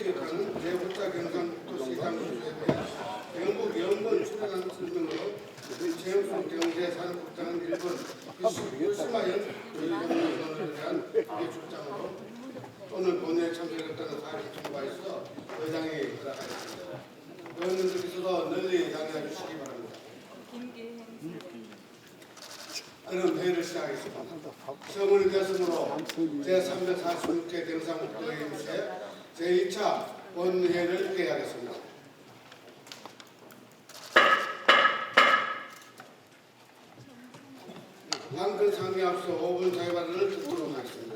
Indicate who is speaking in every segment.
Speaker 1: 기획하는 제5차 경상북도시 장수에 대한 경북 연구원 출연한 설명으로 최영순 경제산업국장은 1번 유시마연 조직경영선언에 대한 비출장으로 오늘 본회의에 참석했다는 사실을 통과해서 의장이 허락하였습니다. 의원님들께서도 널리 양해해 주시기 바랍니다. 그럼 회의를 시작하겠습니다. 성원이 되었으므로 제346회 경상북도의회 제2차 본회의를 개하겠습니다. 한글 상에 앞서 5분 자유발언을 듣도록 하겠습니다.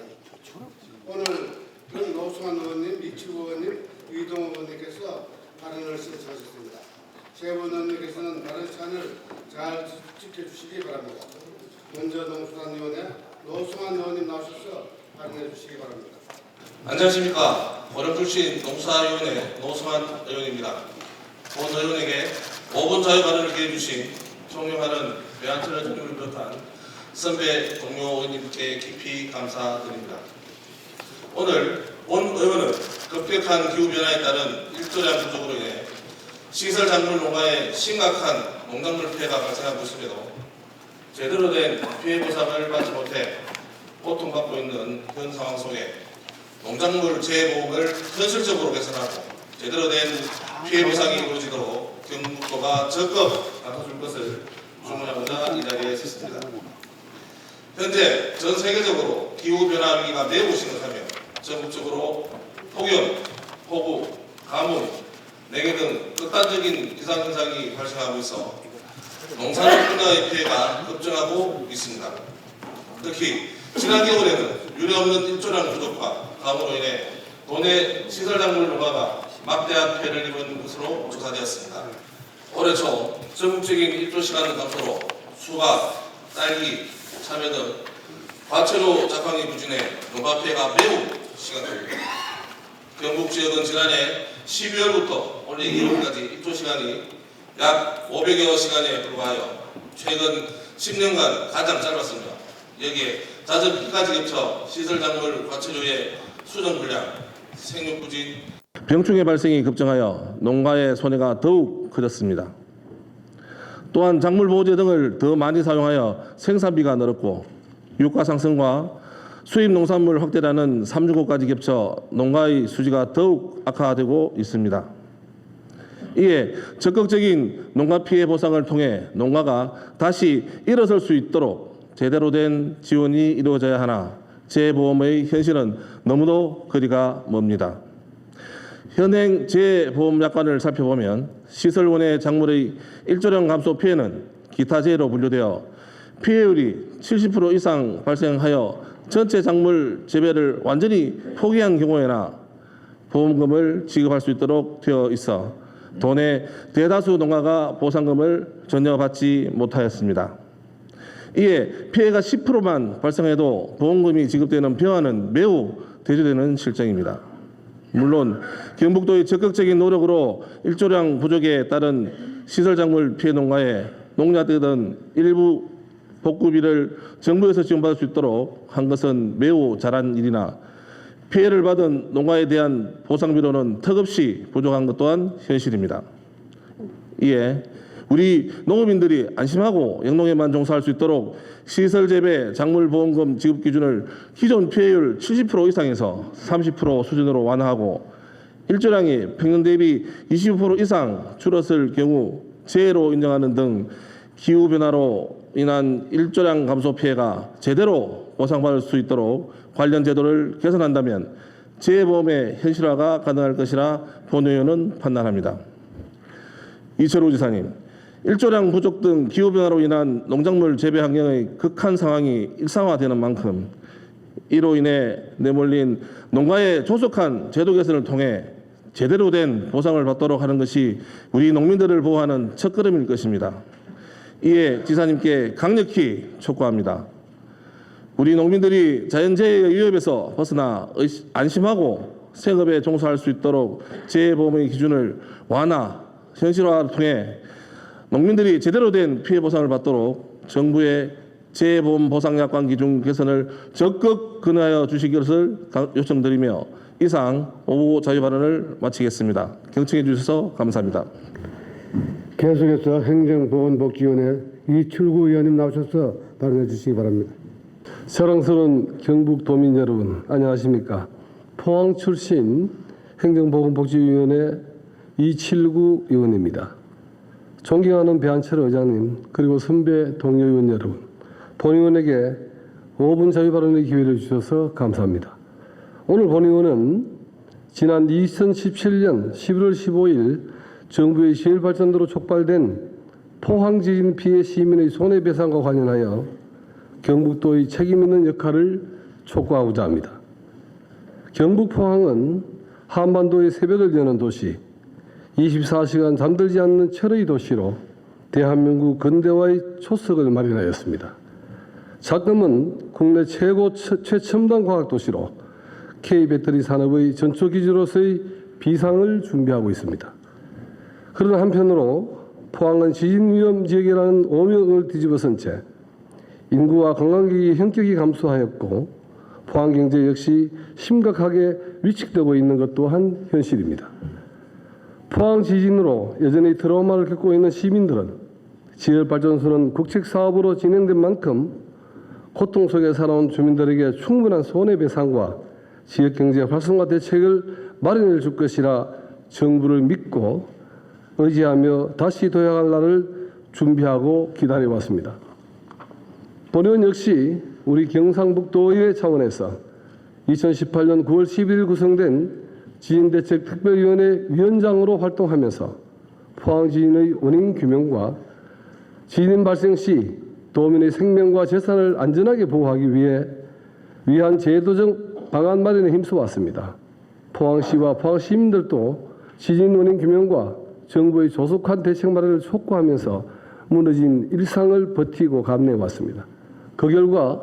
Speaker 1: 오늘은 노수환 의원님, 이치구 의원님, 이동호 의원님께서 발언을 신청하셨습니다. 세 분 의원님께서는 발언 시간을 잘 지켜주시기 바랍니다. 먼저 노수환 의원님 나오셔서 발언해 주시기 바랍니다.
Speaker 2: 안녕하십니까. 원룸 출신 농사위원회 노수환 의원입니다. 본 의원에게 5분 자유 발언을 기해 주신 존경하는 외환철 대통령을 비롯한 선배 동료 의원님께 깊이 감사드립니다. 오늘 본 의원은 급격한 기후변화에 따른 일조량 부족으로 인해 시설 작물 농가에 심각한 농작물 피해가 발생하고 있음에도 제대로 된 피해 보상을 받지 못해 고통받고 있는 현 상황 속에 농작물 재해보험을 현실적으로 개선하고 제대로 된 피해 보상이 이루어지도록 경북도가 적극 나서줄 것을 주문하고자 이 자리에 섰습니다. 현재 전 세계적으로 기후변화 위기가 매우 심각하며 전국적으로 폭염, 폭우, 가뭄, 냉해 등 극단적인 기상현상이 발생하고 있어 농산물 분야의 피해가 급증하고 있습니다. 특히 지난 겨울에는 유례없는 일조량 부족과 가뭄으로 인해 도내 시설작물 농가가 막대한 피해를 입은 것으로 조사되었습니다. 올해 초 전국적인 일조시간 감소로 수박, 딸기, 참외 등 과채료 작황이 부진해 농가 피해가 매우 심각합니다. 경북 지역은 지난해 12월부터 올해 2월까지 일조시간이 약 500여 시간에 불과하여 최근 10년간 가장 짧았습니다. 여기에 잦은 비까지 겹쳐 시설작물 과체류의 수정 불량, 생육 부진,
Speaker 3: 병충해 발생이 급증하여 농가의 손해가 더욱 커졌습니다. 또한 작물 보호제 등을 더 많이 사용하여 생산비가 늘었고 유가 상승과 수입 농산물 확대라는 365까지 겹쳐 농가의 수지가 더욱 악화되고 있습니다. 이에 적극적인 농가 피해 보상을 통해 농가가 다시 일어설 수 있도록 제대로 된 지원이 이루어져야 하나 재해보험의 현실은 너무도 거리가 멉니다. 현행 재해보험약관을 살펴보면 시설원의 작물의 일조량 감소 피해는 기타 재해로 분류되어 피해율이 70% 이상 발생하여 전체 작물 재배를 완전히 포기한 경우에나 보험금을 지급할 수 있도록 되어 있어 도내 대다수 농가가 보상금을 전혀 받지 못하였습니다. 이에 피해가 10%만 발생해도 보험금이 지급되는 병화는 매우 대조되는 실정입니다. 물론 경북도의 적극적인 노력으로 일조량 부족에 따른 시설작물 피해 농가에 농약대 등 일부 복구비를 정부에서 지원받을 수 있도록 한 것은 매우 잘한 일이나 피해를 받은 농가에 대한 보상비로는 턱없이 부족한 것 또한 현실입니다. 이에 우리 농업인들이 안심하고 영농에만 종사할 수 있도록 시설재배 작물보험금 지급 기준을 기존 피해율 70% 이상에서 30% 수준으로 완화하고 일조량이 평년 대비 25% 이상 줄었을 경우 재해로 인정하는 등 기후변화로 인한 일조량 감소 피해가 제대로 보상받을 수 있도록 관련 제도를 개선한다면 재해보험의 현실화가 가능할 것이라 본의원은 판단합니다. 이철우 지사님, 일조량 부족 등 기후변화로 인한 농작물 재배 환경의 극한 상황이 일상화되는 만큼 이로 인해 내몰린 농가의 조속한 제도 개선을 통해 제대로 된 보상을 받도록 하는 것이 우리 농민들을 보호하는 첫걸음일 것입니다. 이에 지사님께 강력히 촉구합니다. 우리 농민들이 자연재해의 위협에서 벗어나 안심하고 생업에 종사할 수 있도록 재해보험의 기준을 완화, 현실화를 통해 농민들이 제대로 된 피해 보상을 받도록 정부의 재해보험 보상약관 기준 개선을 적극 근하여 주시기 것을 요청드리며 이상 오후 자유 발언을 마치겠습니다. 경청해 주셔서 감사합니다.
Speaker 1: 계속해서 행정보건복지위원회 이출구 의원님 나오셔서 발언해 주시기 바랍니다.
Speaker 4: 사랑스러운 경북도민 여러분, 안녕하십니까? 포항 출신 행정보건복지위원회 이칠구 의원입니다. 존경하는 배한철 의장님, 그리고 선배 동료 의원 여러분, 본의원에게 5분 자유 발언의 기회를 주셔서 감사합니다. 오늘 본의원은 지난 2017년 11월 15일 정부의 시일발전으로 촉발된 포항 지진 피해 시민의 손해배상과 관련하여 경북도의 책임있는 역할을 촉구하고자 합니다. 경북 포항은 한반도의 새벽을 여는 도시, 24시간 잠들지 않는 철의 도시로 대한민국 근대화의 초석을 마련하였습니다. 작금은 국내 최첨단 과학도시로 K배터리 산업의 전초기지로서의 비상을 준비하고 있습니다. 그러나 한편으로 포항은 지진 위험 지역이라는 오명을 뒤집어선 채 인구와 관광객의 현격히 감소하였고 포항 경제 역시 심각하게 위축되고 있는 것 또한 현실입니다. 포항 지진으로 여전히 트라우마를 겪고 있는 시민들은 지열발전소는 국책사업으로 진행된 만큼 고통 속에 살아온 주민들에게 충분한 손해배상과 지역경제 활성화 대책을 마련해 줄 것이라 정부를 믿고 의지하며 다시 도약할 날을 준비하고 기다려왔습니다. 본의원 역시 우리 경상북도의회 차원에서 2018년 9월 11일 구성된 지진대책특별위원회 위원장으로 활동하면서 포항 지진의 원인 규명과 지진 발생 시 도민의 생명과 재산을 안전하게 보호하기 위한 제도적 방안 마련에 힘써왔습니다. 포항시와 포항 시민들도 지진 원인 규명과 정부의 조속한 대책 마련을 촉구하면서 무너진 일상을 버티고 감내해왔습니다. 그 결과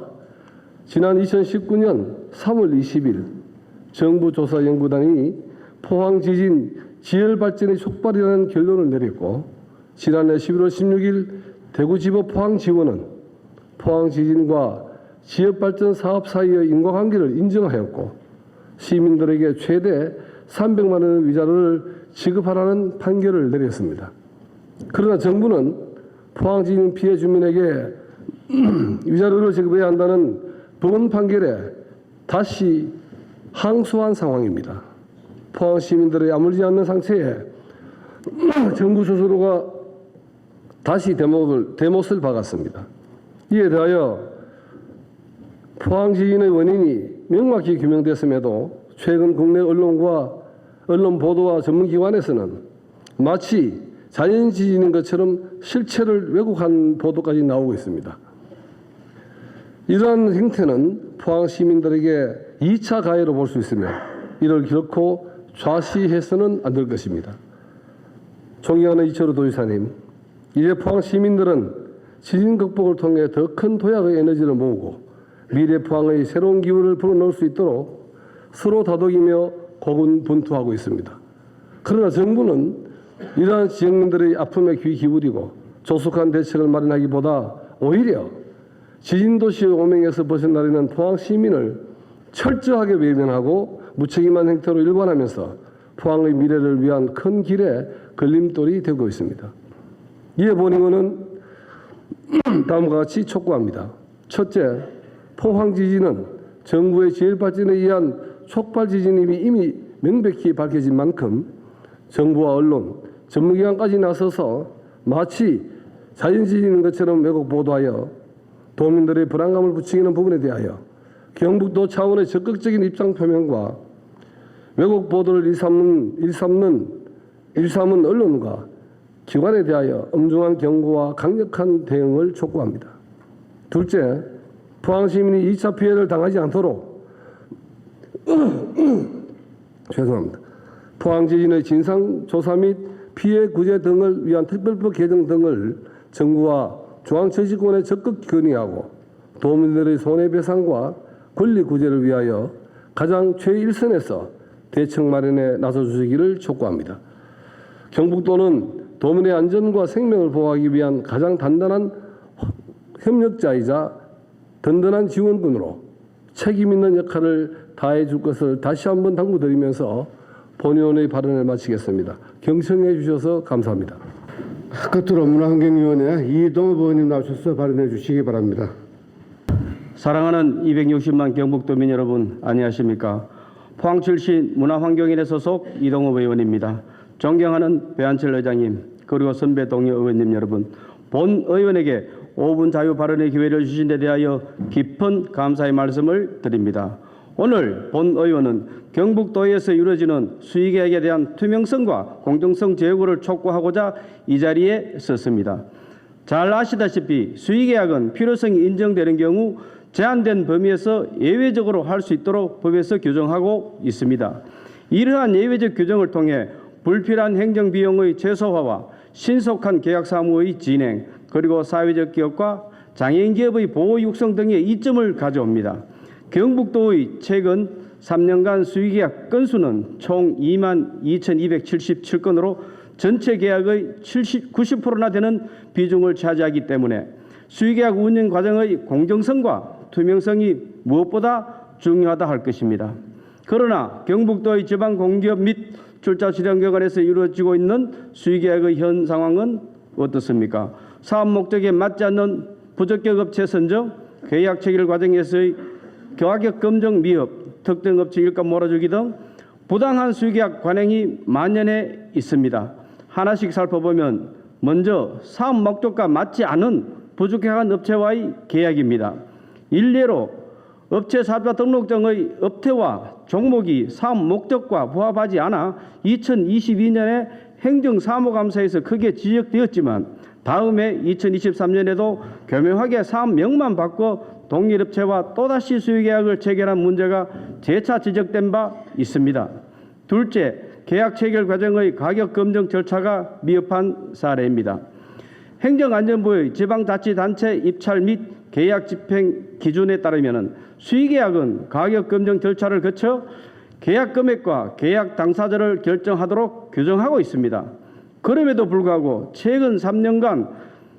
Speaker 4: 지난 2019년 3월 20일 정부조사연구단이 포항 지진 지열발전의 촉발이라는 결론을 내렸고 지난해 11월 16일 대구지법 포항지원은 포항 지진과 지역발전 사업 사이의 인과관계를 인정하였고 시민들에게 최대 300만 원의 위자료를 지급하라는 판결을 내렸습니다. 그러나 정부는 포항 지진 피해 주민에게 위자료를 지급해야 한다는 법원 판결에 다시 항소한 상황입니다. 포항 시민들의 아물지 않는 상처에 정부 스스로가 다시 대못을 박았습니다. 이에 대하여 포항 지진의 원인이 명확히 규명됐음에도 최근 국내 언론 보도와 전문기관에서는 마치 자연 지진인 것처럼 실체를 왜곡한 보도까지 나오고 있습니다. 이러한 행태는 포항 시민들에게 2차 가해로 볼 수 있으며 이를 결코 좌시해서는 안 될 것입니다. 존경하는 이철우 도지사님, 이제 포항 시민들은 지진 극복을 통해 더 큰 도약의 에너지를 모으고 미래 포항의 새로운 기운을 불어넣을 수 있도록 서로 다독이며 고군분투하고 있습니다. 그러나 정부는 이러한 지역민들의 아픔에 귀 기울이고 조속한 대책을 마련하기보다 오히려 지진도시의 오명에서 벗어나려는 포항 시민을 철저하게 외면하고 무책임한 행태로 일관하면서 포항의 미래를 위한 큰 길에 걸림돌이 되고 있습니다. 이에 본의원은 다음과 같이 촉구합니다. 첫째, 포항 지진은 정부의 지열발전에 의한 촉발 지진임이 이미 명백히 밝혀진 만큼 정부와 언론, 전문기관까지 나서서 마치 자연지진인 것처럼 왜곡 보도하여 도민들의 불안감을 부추기는 부분에 대하여 경북도 차원의 적극적인 입장 표명과 왜곡 보도를 일삼는 언론과 기관에 대하여 엄중한 경고와 강력한 대응을 촉구합니다. 둘째, 포항 시민이 2차 피해를 당하지 않도록 죄송합니다. 포항 지진의 진상조사 및 피해 구제 등을 위한 특별법 개정 등을 정부와 중앙정치권에 적극 건의하고 도민들의 손해배상과 권리 구제를 위하여 가장 최일선에서 대책 마련에 나서주시기를 촉구합니다. 경북도는 도민의 안전과 생명을 보호하기 위한 가장 단단한 협력자이자 든든한 지원군으로 책임 있는 역할을 다해 줄 것을 다시 한번 당부드리면서 본의원의 발언을 마치겠습니다. 경청해 주셔서 감사합니다.
Speaker 1: 끝으로 문화환경위원회 이동엽 의원님 나오셔서 발언해 주시기 바랍니다.
Speaker 5: 사랑하는 260만 경북도민 여러분, 안녕하십니까? 포항 출신 문화환경인회 소속 이동엽 의원입니다. 존경하는 배한철 의장님, 그리고 선배 동료 의원님 여러분, 본 의원에게 5분 자유 발언의 기회를 주신 데 대하여 깊은 감사의 말씀을 드립니다. 오늘 본 의원은 경북도에서 이루어지는 수의계약에 대한 투명성과 공정성 제고를 촉구하고자 이 자리에 섰습니다. 잘 아시다시피 수의계약은 필요성이 인정되는 경우 제한된 범위에서 예외적으로 할 수 있도록 법에서 규정하고 있습니다. 이러한 예외적 규정을 통해 불필요한 행정비용의 최소화와 신속한 계약 사무의 진행, 그리고 사회적 기업과 장애인 기업의 보호 육성 등의 이점을 가져옵니다. 경북도의 최근 3년간 수의계약 건수는 총 22,277건으로 전체 계약의 90%나 되는 비중을 차지하기 때문에 수의계약 운영 과정의 공정성과 투명성이 무엇보다 중요하다 할 것입니다. 그러나 경북도의 지방공기업 및 출자수령기관에서 이루어지고 있는 수의계약의 현 상황은 어떻습니까? 사업 목적에 맞지 않는 부적격 업체 선정, 계약 체결 과정에서의 가격 검증 미흡, 특정 업체 일감 몰아주기 등 부당한 수의계약 관행이 만연해 있습니다. 하나씩 살펴보면 먼저 사업 목적과 맞지 않은 부적격한 업체와의 계약입니다. 일례로 업체 사업자 등록증의 업태와 종목이 사업 목적과 부합하지 않아 2022년에 행정사무감사에서 크게 지적되었지만 다음해 2023년에도 교묘하게 사업명만 바꿔 동일업체와 또다시 수의계약을 체결한 문제가 재차 지적된 바 있습니다. 둘째, 계약 체결 과정의 가격 검증 절차가 미흡한 사례입니다. 행정안전부의 지방자치단체 입찰 및 계약 집행 기준에 따르면 수의계약은 가격 검증 절차를 거쳐 계약 금액과 계약 당사자를 결정하도록 규정하고 있습니다. 그럼에도 불구하고 최근 3년간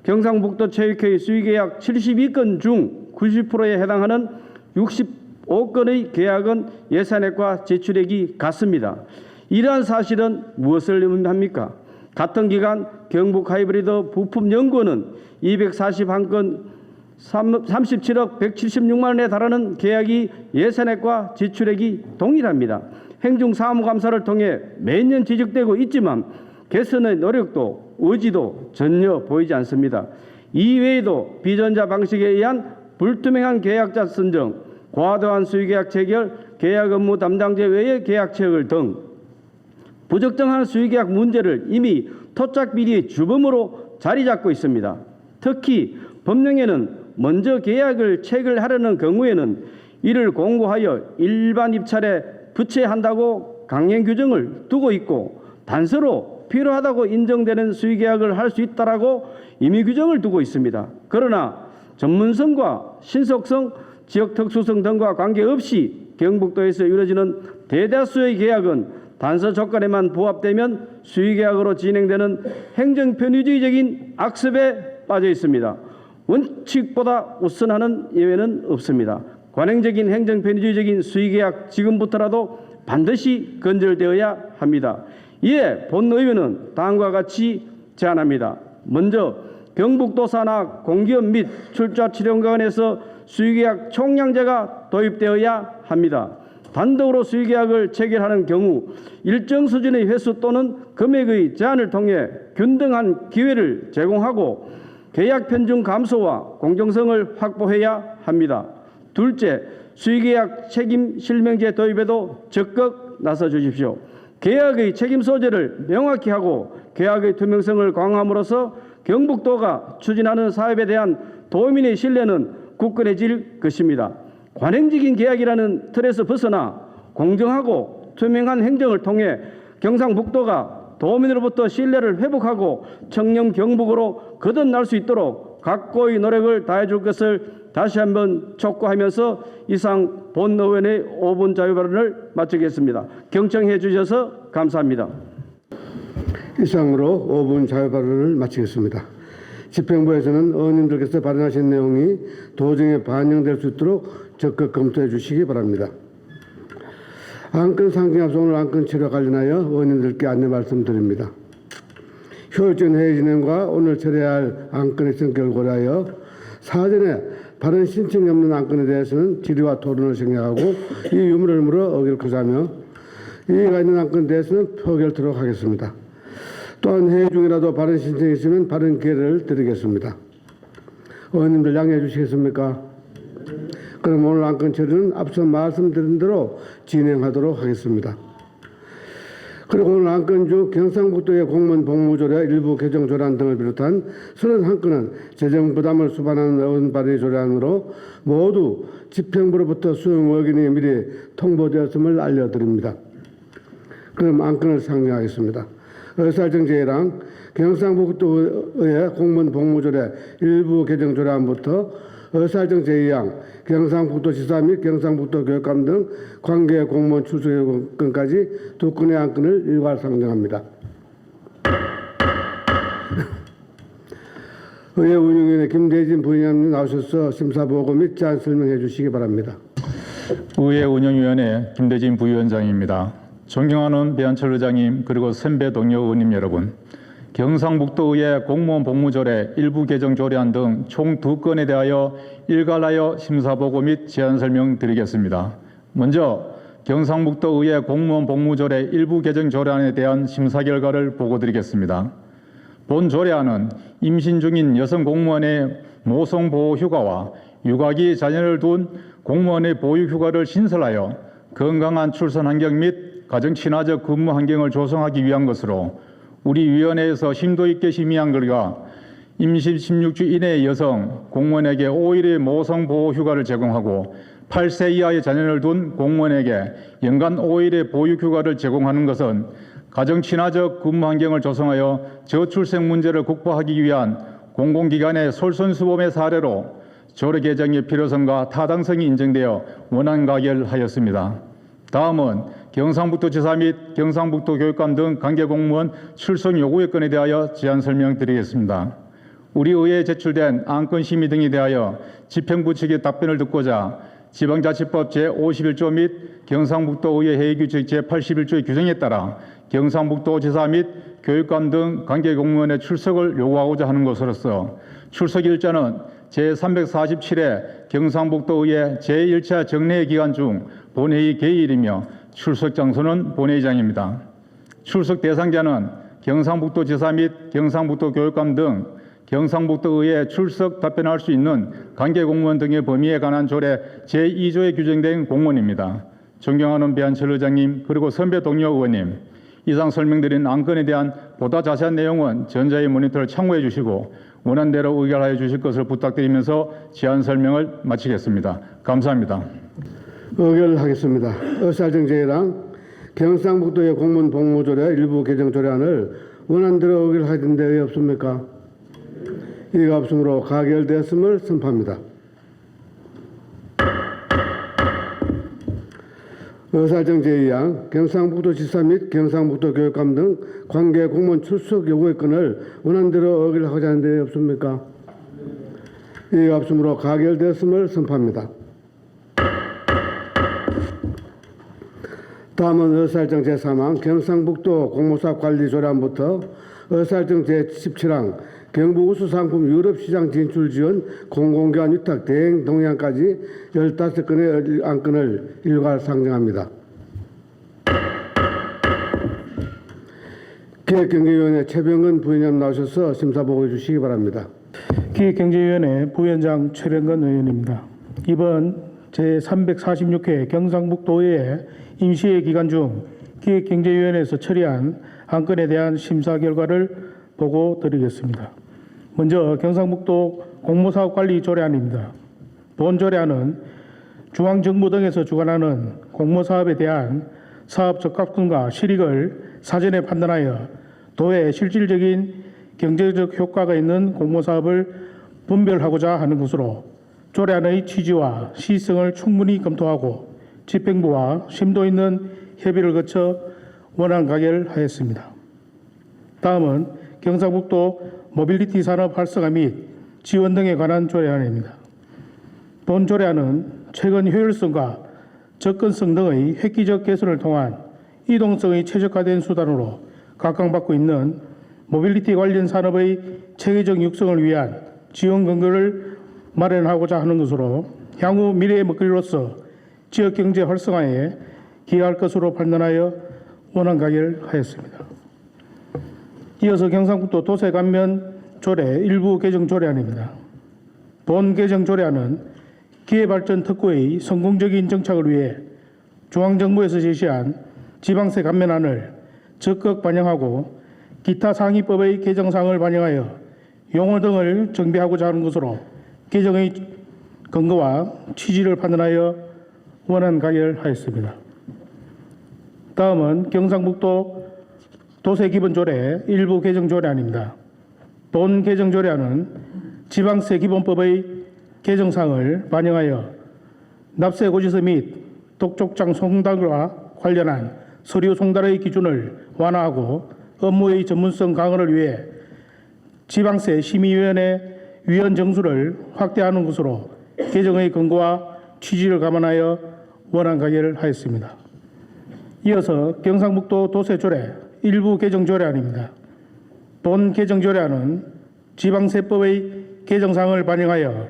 Speaker 5: 경상북도 체육회의 수의계약 72건 중 90%에 해당하는 65건의 계약은 예산액과 지출액이 같습니다. 이러한 사실은 무엇을 의미합니까? 같은 기간 경북 하이브리드 부품연구원은 241건 37억 176만 원에 달하는 계약이 예산액과 지출액이 동일합니다. 행정사무감사를 통해 매년 지적되고 있지만 개선의 노력도 의지도 전혀 보이지 않습니다. 이외에도 비전자 방식에 의한 불투명한 계약자 선정, 과도한 수의계약 체결, 계약 업무 담당자 외의 계약 체결 등 부적정한 수의계약 문제를 이미 토착 비리의 주범으로 자리 잡고 있습니다. 특히 법령에는 먼저 계약을 체결하려는 경우에는 이를 공고하여 일반 입찰에 부채한다고 강행 규정을 두고 있고 단서로 필요하다고 인정되는 수의계약을 할 수 있다라고 임의 규정을 두고 있습니다. 그러나 전문성과 신속성, 지역 특수성 등과 관계없이 경북도에서 이루어지는 대다수의 계약은 단서 조건에만 부합되면 수의계약으로 진행되는 행정편의주의적인 악습에 빠져 있습니다. 원칙보다 우선하는 예외는 없습니다. 관행적인 행정편의주의적인 수의계약 지금부터라도 반드시 건절되어야 합니다. 이에 본 의원은 다음과 같이 제안합니다. 먼저 경북도 산하 공기업 및 출자치료기관에서 수의계약 총량제가 도입되어야 합니다. 단독으로 수의계약을 체결하는 경우 일정 수준의 횟수 또는 금액의 제한을 통해 균등한 기회를 제공하고 계약 편중 감소와 공정성을 확보해야 합니다. 둘째, 수의계약 책임 실명제 도입에도 적극 나서 주십시오. 계약의 책임 소재를 명확히 하고 계약의 투명성을 강화함으로써 경북도가 추진하는 사업에 대한 도민의 신뢰는 굳건해질 것입니다. 관행적인 계약이라는 틀에서 벗어나 공정하고 투명한 행정을 통해 경상북도가 도민으로부터 신뢰를 회복하고 청렴 경북으로 거듭날 수 있도록 각고의 노력을 다해줄 것을 다시 한번 촉구하면서 이상 본 의원의 5분 자유 발언을 마치겠습니다. 경청해 주셔서 감사합니다.
Speaker 1: 이상으로 5분 자유 발언을 마치겠습니다. 집행부에서는 의원님들께서 발언하신 내용이 도정에 반영될 수 있도록 적극 검토해 주시기 바랍니다. 안건 상정 앞서 오늘 안건 처리와 관련하여 의원님들께 안내 말씀드립니다. 효율적인 회의 진행과 오늘 처리할 안건의 성격을 고려하여 사전에 발언 신청이 없는 안건에 대해서는 질의와 토론을 생략하고 이 유무를 물어 의결을 구사하며 이의가 있는 안건에 대해서는 표결토록 하겠습니다. 또한 회의 중이라도 발언 신청이 있으면 발언 기회를 드리겠습니다. 의원님들 양해해 주시겠습니까? 그럼 오늘 안건 처리는 앞서 말씀드린 대로 진행하도록 하겠습니다. 그리고 오늘 안건 중 경상북도의 공무원 복무조례 일부 개정 조례안 등을 비롯한 31건은 재정 부담을 수반하는 의원 발의 조례안으로 모두 집행부로부터 수용 의견이 미리 통보되었음을 알려드립니다. 그럼 안건을 상정하겠습니다. 의사정제랑 경상북도의 공무원 복무조례 일부 개정 조례안부터 의사정 제2항 경상북도지사 및 경상북도 교육감 등 관계 공무원 출석 요건까지 두 건의 안건을 일괄 상정합니다. 의회 운영위원회 김대진 부위원님 나오셔서 심사보고 및 제안 설명해 주시기 바랍니다.
Speaker 6: 의회 운영위원회 김대진 부위원장입니다. 존경하는 배한철 의장님 그리고 선배 동료 의원님 여러분, 경상북도의회 공무원 복무조례 일부 개정 조례안 등 총 2건에 대하여 일괄하여 심사보고 및 제안 설명드리겠습니다. 먼저 경상북도의회 공무원 복무조례 일부 개정 조례안에 대한 심사 결과를 보고드리겠습니다. 본 조례안은 임신 중인 여성 공무원의 모성보호 휴가와 육아기 자녀를 둔 공무원의 보육 휴가를 신설하여 건강한 출산 환경 및 가정 친화적 근무 환경을 조성하기 위한 것으로 우리 위원회에서 심도 있게 심의한 결과 임신 16주 이내의 여성 공무원에게 5일의 모성보호 휴가를 제공하고 8세 이하의 자녀를 둔 공무원에게 연간 5일의 보육 휴가를 제공하는 것은 가정 친화적 근무 환경을 조성하여 저출생 문제를 극복하기 위한 공공기관의 솔선수범의 사례로 조례 개정의 필요성과 타당성이 인정되어 원안 가결하였습니다. 다음은 경상북도지사 및 경상북도 교육감 등 관계공무원 출석 요구의 건에 대하여 제안 설명드리겠습니다. 우리 의회에 제출된 안건 심의 등에 대하여 집행부 측의 답변을 듣고자 지방자치법 제51조 및 경상북도의회 회의규칙 제81조의 규정에 따라 경상북도지사 및 교육감 등 관계공무원의 출석을 요구하고자 하는 것으로서 출석 일자는 제347회 경상북도의회 제1차 정례회 기간 중 본회의 개의일이며 출석 장소는 본회의장입니다. 출석 대상자는 경상북도지사 및 경상북도 교육감 등 경상북도의회 출석 답변할 수 있는 관계공무원 등의 범위에 관한 조례 제2조에 규정된 공무원입니다. 존경하는 배한철 의장님 그리고 선배 동료 의원님, 이상 설명드린 안건에 대한 보다 자세한 내용은 전자의 모니터를 참고해 주시고 원안대로 의결하여 주실 것을 부탁드리면서 제안 설명을 마치겠습니다. 감사합니다.
Speaker 1: 의결하겠습니다. 의사정제랑 경상북도의 공무원 복무조례 일부 개정 조례안을 원안대로 의결하던 데 의의 없습니까? 이의가 없으므로 가결되었음을 선포합니다. 의사정 제2항 경상북도지사 및 경상북도 교육감 등 관계 공무원 출석 요구의 건을 원안대로 의결하고자 하는 데 없습니까? 이의가 없으므로 가결되었음을 선포합니다. 다음은 의사일정 제3항 경상북도 공모사업관리조례안부터 의사일정 제17항 경북 우수상품 유럽시장 진출 지원 공공기관 위탁 대행 동향까지 15건의 안건을 일괄 상정합니다. 기획경제위원회 최병근 부위원장 나오셔서 심사보고해 주시기 바랍니다.
Speaker 7: 기획경제위원회 부위원장 최병근 의원입니다. 이번 제346회 경상북도의회 임시회 기간 중 기획경제위원회에서 처리한 안건에 대한 심사 결과를 보고 드리겠습니다. 먼저 경상북도 공모사업관리조례안입니다. 본 조례안은 중앙정부 등에서 주관하는 공모사업에 대한 사업 적합성과 실익을 사전에 판단하여 도의 실질적인 경제적 효과가 있는 공모사업을 분별하고자 하는 것으로 조례안의 취지와 시성을 충분히 검토하고 집행부와 심도 있는 협의를 거쳐 원안 가결하였습니다. 다음은 경상북도 모빌리티 산업 활성화 및 지원 등에 관한 조례안입니다. 본 조례안은 최근 효율성과 접근성 등의 획기적 개선을 통한 이동성이 최적화된 수단으로 각광받고 있는 모빌리티 관련 산업의 체계적 육성을 위한 지원 근거를 마련하고자 하는 것으로 향후 미래의 먹거리로서 지역 경제 활성화에 기여할 것으로 판단하여 원안 가결하였습니다. 이어서 경상북도 도세 감면 조례 일부 개정 조례안입니다. 본 개정 조례안은 기회발전 특구의 성공적인 정착을 위해 중앙정부에서 제시한 지방세 감면안을 적극 반영하고 기타 상위법의 개정사항을 반영하여 용어 등을 정비하고자 하는 것으로 개정의 근거와 취지를 판단하여 원안 가결하였습니다. 다음은 경상북도 도세기본조례 일부 개정조례안입니다. 본 개정조례안은 지방세 기본법의 개정사항을 반영하여 납세고지서 및 독촉장 송달과 관련한 서류 송달의 기준을 완화하고 업무의 전문성 강화를 위해 지방세 심의위원회 위원 정수를 확대하는 것으로 개정의 근거와 취지를 감안하여 원안 가결하였습니다. 이어서 경상북도 도세조례 일부 개정조례안입니다. 본 개정조례안은 지방세법의 개정사항을 반영하여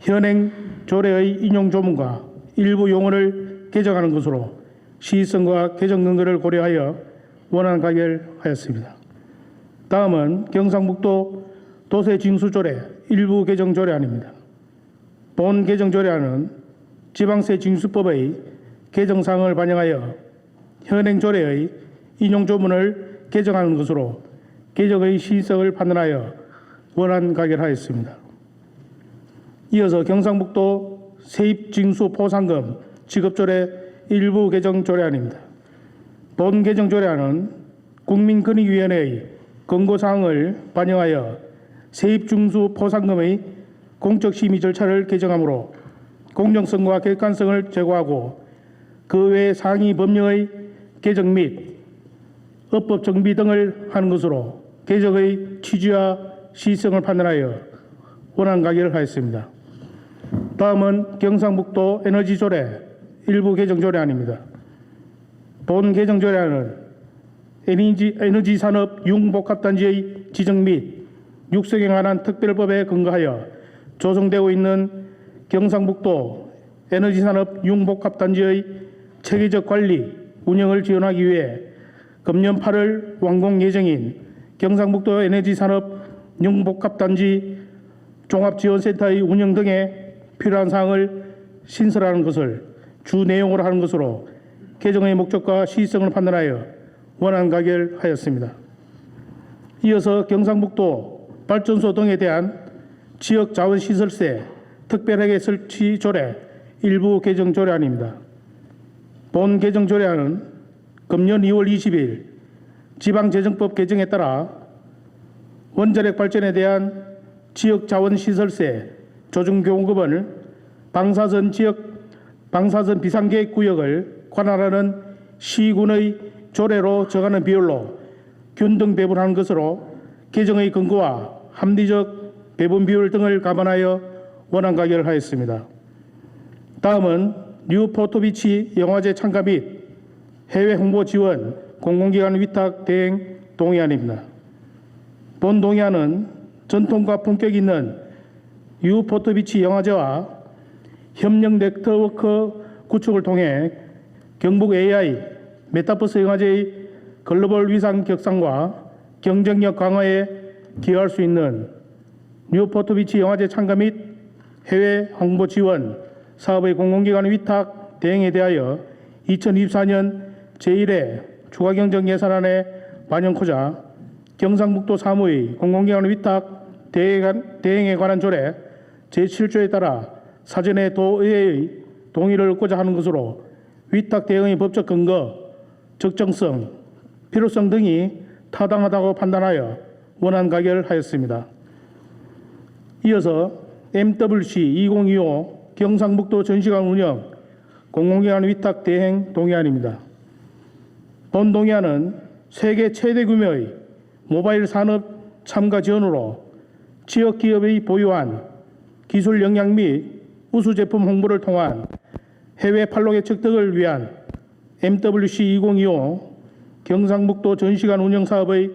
Speaker 7: 현행 조례의 인용 조문과 일부 용어를 개정하는 것으로 시의성과 개정 근거를 고려하여 원안 가결하였습니다. 다음은 경상북도 도세징수조례 일부 개정조례안입니다. 본 개정조례안은 지방세 징수법의 개정사항을 반영하여 현행 조례의 인용 조문을 개정하는 것으로 개정의 시의성을 판단하여 원안 가결하였습니다. 이어서 경상북도 세입징수포상금 지급조례 일부 개정조례안입니다. 본 개정조례안은 국민권익위원회의 권고사항을 반영하여 세입징수포상금의 공적심의 절차를 개정하므로 공정성과 객관성을 제고하고 그 외 상위 법령의 개정 및 업법 정비 등을 하는 것으로 개정의 취지와 시의성을 판단하여 원안 가결하였습니다. 다음은 경상북도 에너지조례 일부 개정조례안입니다. 본 개정조례안은 에너지산업 융복합단지의 지정 및 육성에 관한 특별법에 근거하여 조성되고 있는 경상북도 에너지산업 융복합단지의 체계적 관리, 운영을 지원하기 위해 금년 8월 완공 예정인 경상북도 에너지산업 융복합단지 종합지원센터의 운영 등에 필요한 사항을 신설하는 것을 주 내용으로 하는 것으로 개정의 목적과 시의성을 판단하여 원안 가결하였습니다. 이어서 경상북도 발전소 등에 대한 지역자원시설세 특별회계 설치 조례 일부 개정 조례안입니다. 본 개정 조례안은 금년 2월 20일 지방재정법 개정에 따라 원자력 발전에 대한 지역자원시설세 조정교부금을 방사선 비상계획구역을 관할하는 시군의 조례로 정하는 비율로 균등 배분하는 것으로 개정의 근거와 합리적 배분 비율 등을 감안하여 원안 가결하였습니다. 다음은 뉴포토비치 영화제 참가 및 해외 홍보 지원 공공기관 위탁 대행 동의안입니다. 본 동의안은 전통과 품격 있는 뉴포토비치 영화제와 협력 네트워크 구축을 통해 경북 AI 메타버스 영화제의 글로벌 위상 격상과 경쟁력 강화에 기여할 수 있는 뉴포토비치 영화제 참가 및 해외 홍보 지원 사업의 공공기관 위탁 대행에 대하여 2024년 제1회 추가경정 예산안에 반영코자 경상북도 사무의 공공기관 위탁 대행에 관한 조례 제7조에 따라 사전에 도의회의 동의를 얻고자 하는 것으로 위탁 대응의 법적 근거, 적정성, 필요성 등이 타당하다고 판단하여 원안 가결하였습니다. 이어서 MWC 2025 경상북도 전시관 운영 공공기관 위탁 대행 동의안입니다. 본 동의안은 세계 최대 규모의 모바일 산업 참가 지원으로 지역 기업의 보유한 기술 역량 및 우수 제품 홍보를 통한 해외 판로 개척 등을 위한 MWC 2025 경상북도 전시관 운영 사업의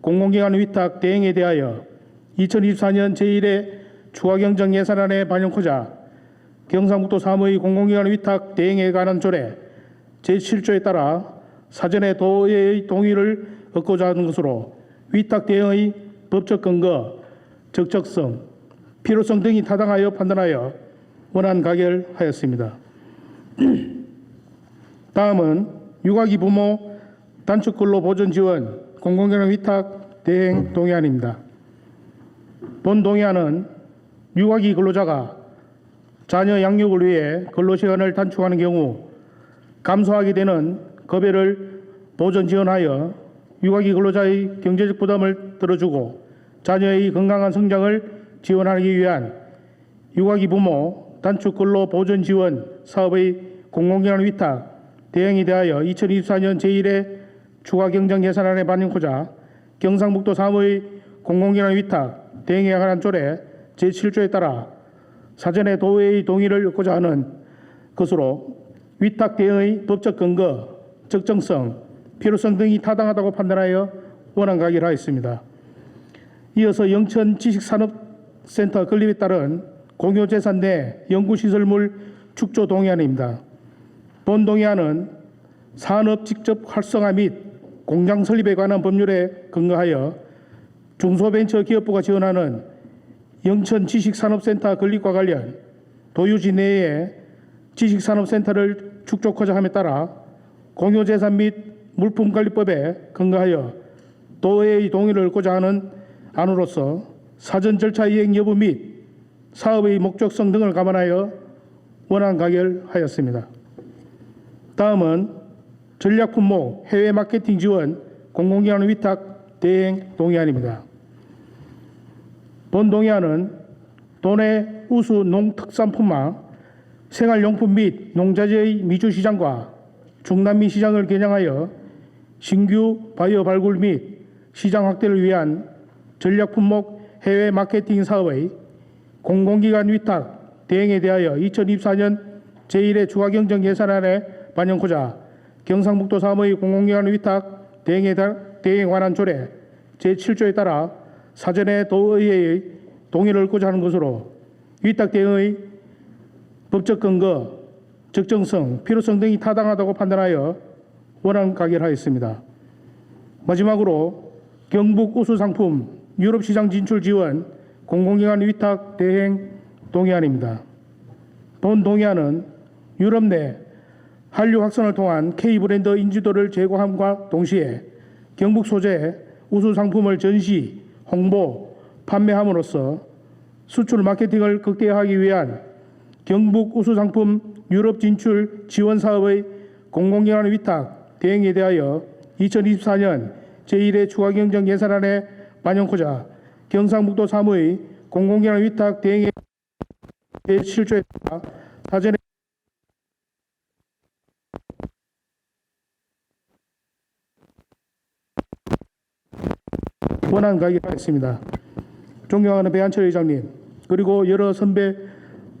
Speaker 7: 공공기관 위탁 대행에 대하여 2024년 제1회 추가경정 예산안에 반영코자 경상북도 3의 공공기관 위탁 대행에 관한 조례 제7조에 따라 사전에 도의회의 동의를 얻고자 하는 것으로 위탁 대행의 법적 근거, 적적성, 필요성 등이 타당하여 판단하여 원안 가결하였습니다. 다음은 육아기 부모 단축 근로 보전 지원 공공기관 위탁 대행 동의안입니다. 본 동의안은 육아기 근로자가 자녀 양육을 위해 근로시간을 단축하는 경우 감소하게 되는 급여를 보전 지원하여 육아기 근로자의 경제적 부담을 덜어주고 자녀의 건강한 성장을 지원하기 위한 육아기 부모 단축 근로 보전 지원 사업의 공공기관 위탁 대행에 대하여 2024년 제1회 추가 경정 예산안에 반영코자 경상북도 3의 공공기관 위탁 대행에 관한 조례 제7조에 따라 사전에 도의회의 동의를 얻고자 하는 것으로 위탁 대행의 법적 근거, 적정성, 필요성 등이 타당하다고 판단하여 원안 가결하였습니다. 이어서 영천 지식산업센터 건립에 따른 공유재산 내 연구시설물 축조 동의안입니다. 본 동의안은 산업 직접 활성화 및 공장 설립에 관한 법률에 근거하여 중소벤처기업부가 지원하는 영천 지식산업센터 건립과 관련 도유지 내에 지식산업센터를 축적하자 함에 따라 공유재산 및 물품관리법에 근거하여 도의회의 동의를 얻고자 하는 안으로서 사전 절차 이행 여부 및 사업의 목적성 등을 감안하여 원안 가결하였습니다. 다음은 전략 품목 해외 마케팅 지원 공공기관 위탁 대행 동의안입니다. 본 동의안은 도내 우수 농특산품화 생활용품 및 농자재의 미주 시장과 중남미 시장을 겨냥하여 신규 바이오 발굴 및 시장 확대를 위한 전략 품목 해외 마케팅 사업의 공공기관 위탁 대행에 대하여 2024년 제1회 추가 경정 예산안에 반영코자 경상북도 3의 공공기관 위탁 대행에 관한 조례 제7조에 따라 사전에 도의회의 동의를 얻고자 하는 것으로 위탁 대행의 법적 근거, 적정성, 필요성 등이 타당하다고 판단하여 원안 가결하였습니다. 마지막으로 경북 우수 상품 유럽 시장 진출 지원 공공기관 위탁 대행 동의안입니다. 본 동의안은 유럽 내 한류 확산을 통한 K브랜드 인지도를 제고함과 동시에 경북 소재 우수 상품을 전시, 홍보, 판매함으로써 수출 마케팅을 극대화하기 위한 경북 우수 상품 유럽 진출 지원 사업의 공공기관 위탁 대행에 대하여 2024년 제1회 추가 경정 예산안에 반영코자 경상북도 3의 공공기관 위탁 대행의 제7조에 따라 사전에 원안 가결하겠습니다. 존경하는 배한철 의장님 그리고 여러 선배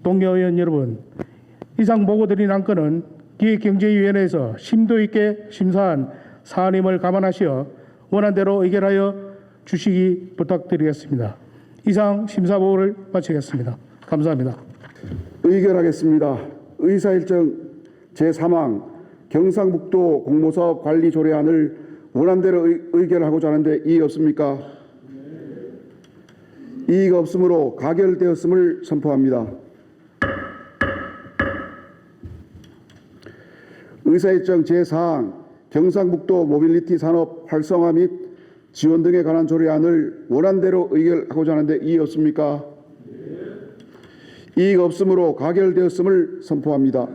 Speaker 7: 동료 의원 여러분, 이상 보고드린 안건은 기획경제위원회에서 심도 있게 심사한 사안임을 감안하시어 원안대로 의결하여 주시기 부탁드리겠습니다. 이상 심사보고를 마치겠습니다. 감사합니다.
Speaker 8: 의결하겠습니다. 의사일정 제3항 경상북도 공모사업 관리 조례안을 원안대로 의결하고자 하는데 이의 없습니까? 이의가 없으므로 가결되었음을 선포합니다. 의사일정 제4항 경상북도 모빌리티 산업 활성화 및 지원 등에 관한 조례안을 원안대로 의결하고자 하는데 이의 없습니까? 이의가 없으므로 가결되었음을 선포합니다.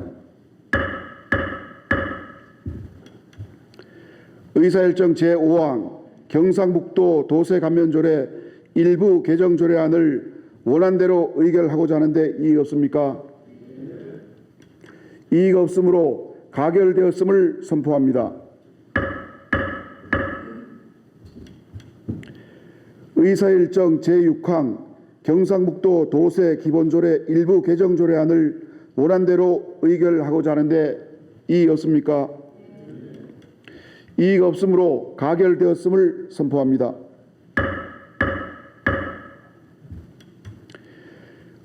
Speaker 8: 의사일정 제5항 경상북도 도세감면조례 일부 개정 조례안을 원안대로 의결하고자 하는데 이의 없습니까? 이의가 없으므로 가결되었음을 선포합니다. 의사일정 제6항 경상북도 도세 기본조례 일부 개정 조례안을 원안대로 의결하고자 하는데 이의 없습니까? 이의가 없으므로 가결되었음을 선포합니다.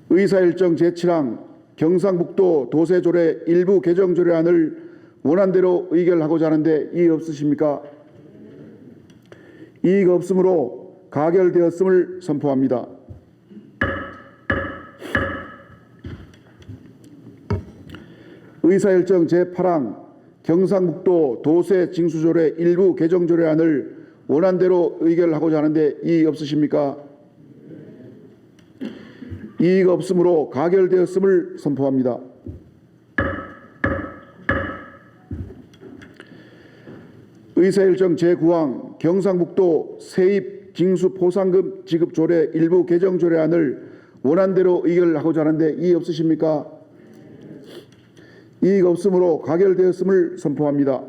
Speaker 8: 의사일정 제7항 경상북도 도세조례 일부 개정 조례안을 원안대로 의결하고자 하는데 이의 없으십니까? 이의가 없으므로 가결되었음을 선포합니다. 의사일정 제8항 경상북도 도세 징수조례 일부 개정 조례안을 원안대로 의결하고자 하는데 이의 없으십니까? 이의가 없으므로 가결되었음을 선포합니다. 의사일정 제9항 경상북도 세입 징수 포상금 지급 조례 일부 개정 조례안을 원안대로 의결하고자 하는데 이의 없으십니까? 이의가 없으므로 가결되었음을 선포합니다.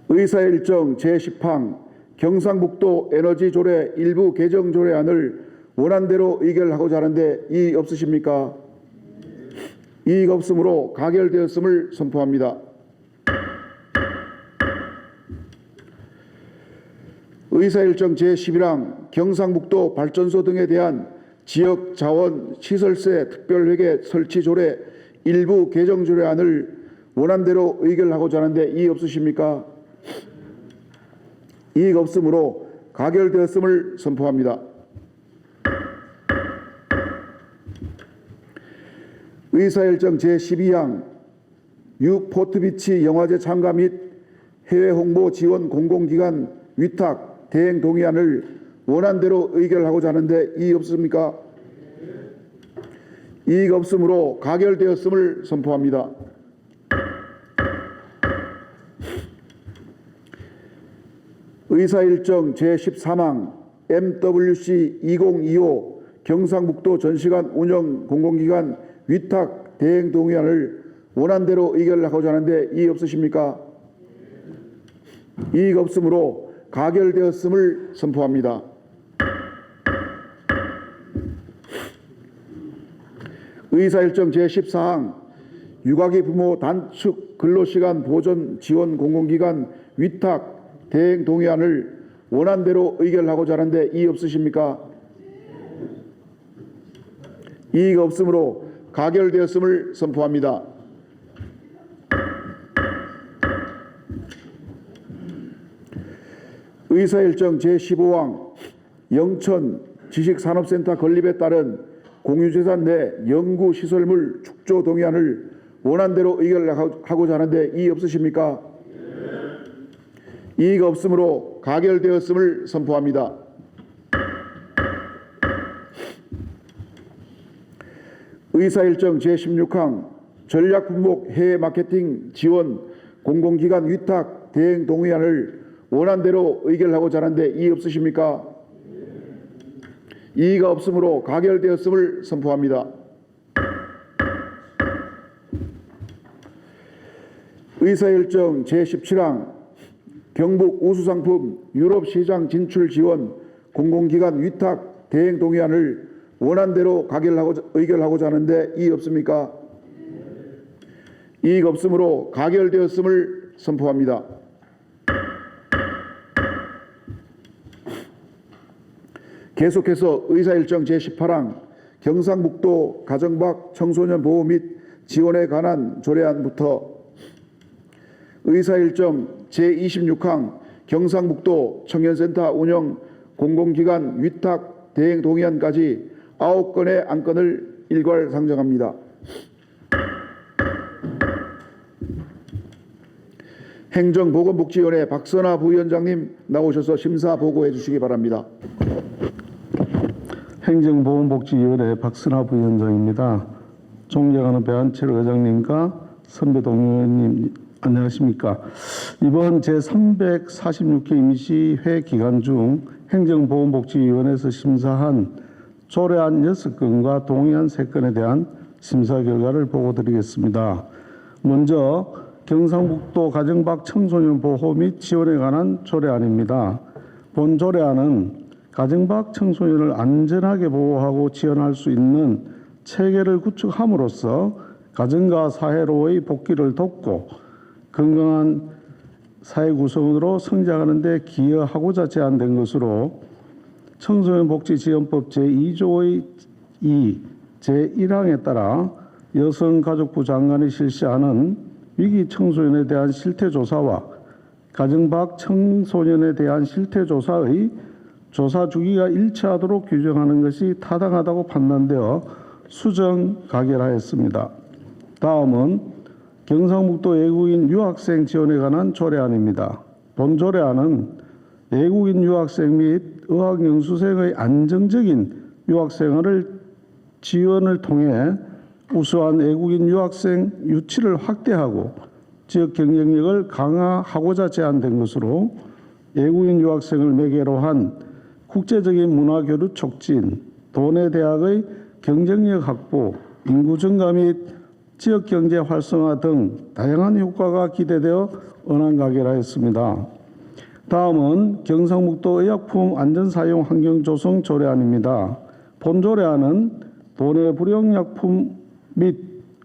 Speaker 8: 의사일정 제10항 경상북도 에너지 조례 일부 개정 조례안을 원안대로 의결하고자 하는데 이의 없으십니까? 이의가 없으므로 가결되었음을 선포합니다. 의사일정 제11항 경상북도 발전소 등에 대한 지역 자원 시설세 특별회계 설치 조례 일부 개정 조례안을 원안대로 의결하고자 하는데 이의 없으십니까? 이의가 없으므로 가결되었음을 선포합니다. 의사일정 제12항 유포트비치 영화제 참가 및 해외 홍보 지원 공공기관 위탁 대행 동의안을 원안대로 의결하고자 하는데 이의 없습니까? 이의가 없으므로 가결되었음을 선포합니다. 의사일정 제13항 MWC 2025 경상북도 전시관 운영 공공기관 위탁 대행 동의안을 원안대로 의결하고자 하는데 이의 없으십니까? 이의가 없으므로 가결되었음을 선포합니다. 의사일정 제14항 육아기 부모 단축 근로시간 보전 지원 공공기관 위탁 대행 동의안을 원안대로 의결하고자 하는데 이의 없으십니까? 이의가 없으므로 가결되었음을 선포합니다. 의사일정 제15항 영천 지식산업센터 건립에 따른 공유재산 내 연구시설물 축조 동의안을 원안대로 의결하고자 하는데 이의 없으십니까? 이의가 없으므로 가결되었음을 선포합니다. 의사일정 제16항 전략품목 해외 마케팅 지원 공공기관 위탁 대행 동의안을 원안대로 의결하고자 하는데 이의 없으십니까? 이의가 없으므로 가결되었음을 선포합니다. 의사일정 제17항 경북 우수상품 유럽시장 진출 지원 공공기관 위탁 대행 동의안을 원안대로 의결하고자 하는데 이의 없습니까? 이의가 없으므로 가결되었음을 선포합니다. 계속해서 의사일정 제18항 경상북도 가정박 청소년 보호 및 지원에 관한 조례안부터 의사일정 제26항 경상북도 청년센터 운영 공공기관 위탁 대행 동의안까지 9건의 안건을 일괄 상정합니다. 행정보건복지위원회 박선아 부위원장님 나오셔서 심사 보고해 주시기 바랍니다.
Speaker 4: 행정보건복지위원회 박선아 부위원장입니다. 존경하는 배한철 의장님과 선배 동료님 안녕하십니까. 이번 제346회 임시회 기간 중 행정보건복지위원회에서 심사한 조례안 6건과 동의안 3건에 대한 심사 결과를 보고드리겠습니다. 먼저 경상북도 가정박 청소년 보호 및 지원에 관한 조례안입니다. 본 조례안은
Speaker 7: 가정 밖 청소년을 안전하게 보호하고 지원할 수 있는 체계를 구축함으로써 가정과 사회로의 복귀를 돕고 건강한 사회 구성원으로 성장하는 데 기여하고자 제안된 것으로 청소년 복지지원법 제2조의 2, 제1항에 따라 여성가족부 장관이 실시하는 위기 청소년에 대한 실태조사와 가정 밖 청소년에 대한 실태조사의 조사 주기가 일치하도록 규정하는 것이 타당하다고 판단되어 수정 가결하였습니다. 다음은 경상북도 외국인 유학생 지원에 관한 조례안입니다. 본 조례안은 외국인 유학생 및 어학연수생의 안정적인 유학생활을 지원을 통해 우수한 외국인 유학생 유치를 확대하고 지역 경쟁력을 강화하고자 제안된 것으로 외국인 유학생을 매개로 한 국제적인 문화교류 촉진, 도내 대학의 경쟁력 확보, 인구 증가 및 지역 경제 활성화 등 다양한 효과가 기대되어 언안 가결하였습니다. 다음은 경상북도 의약품 안전사용 환경 조성 조례안입니다. 본 조례안은 도내 불용약품 및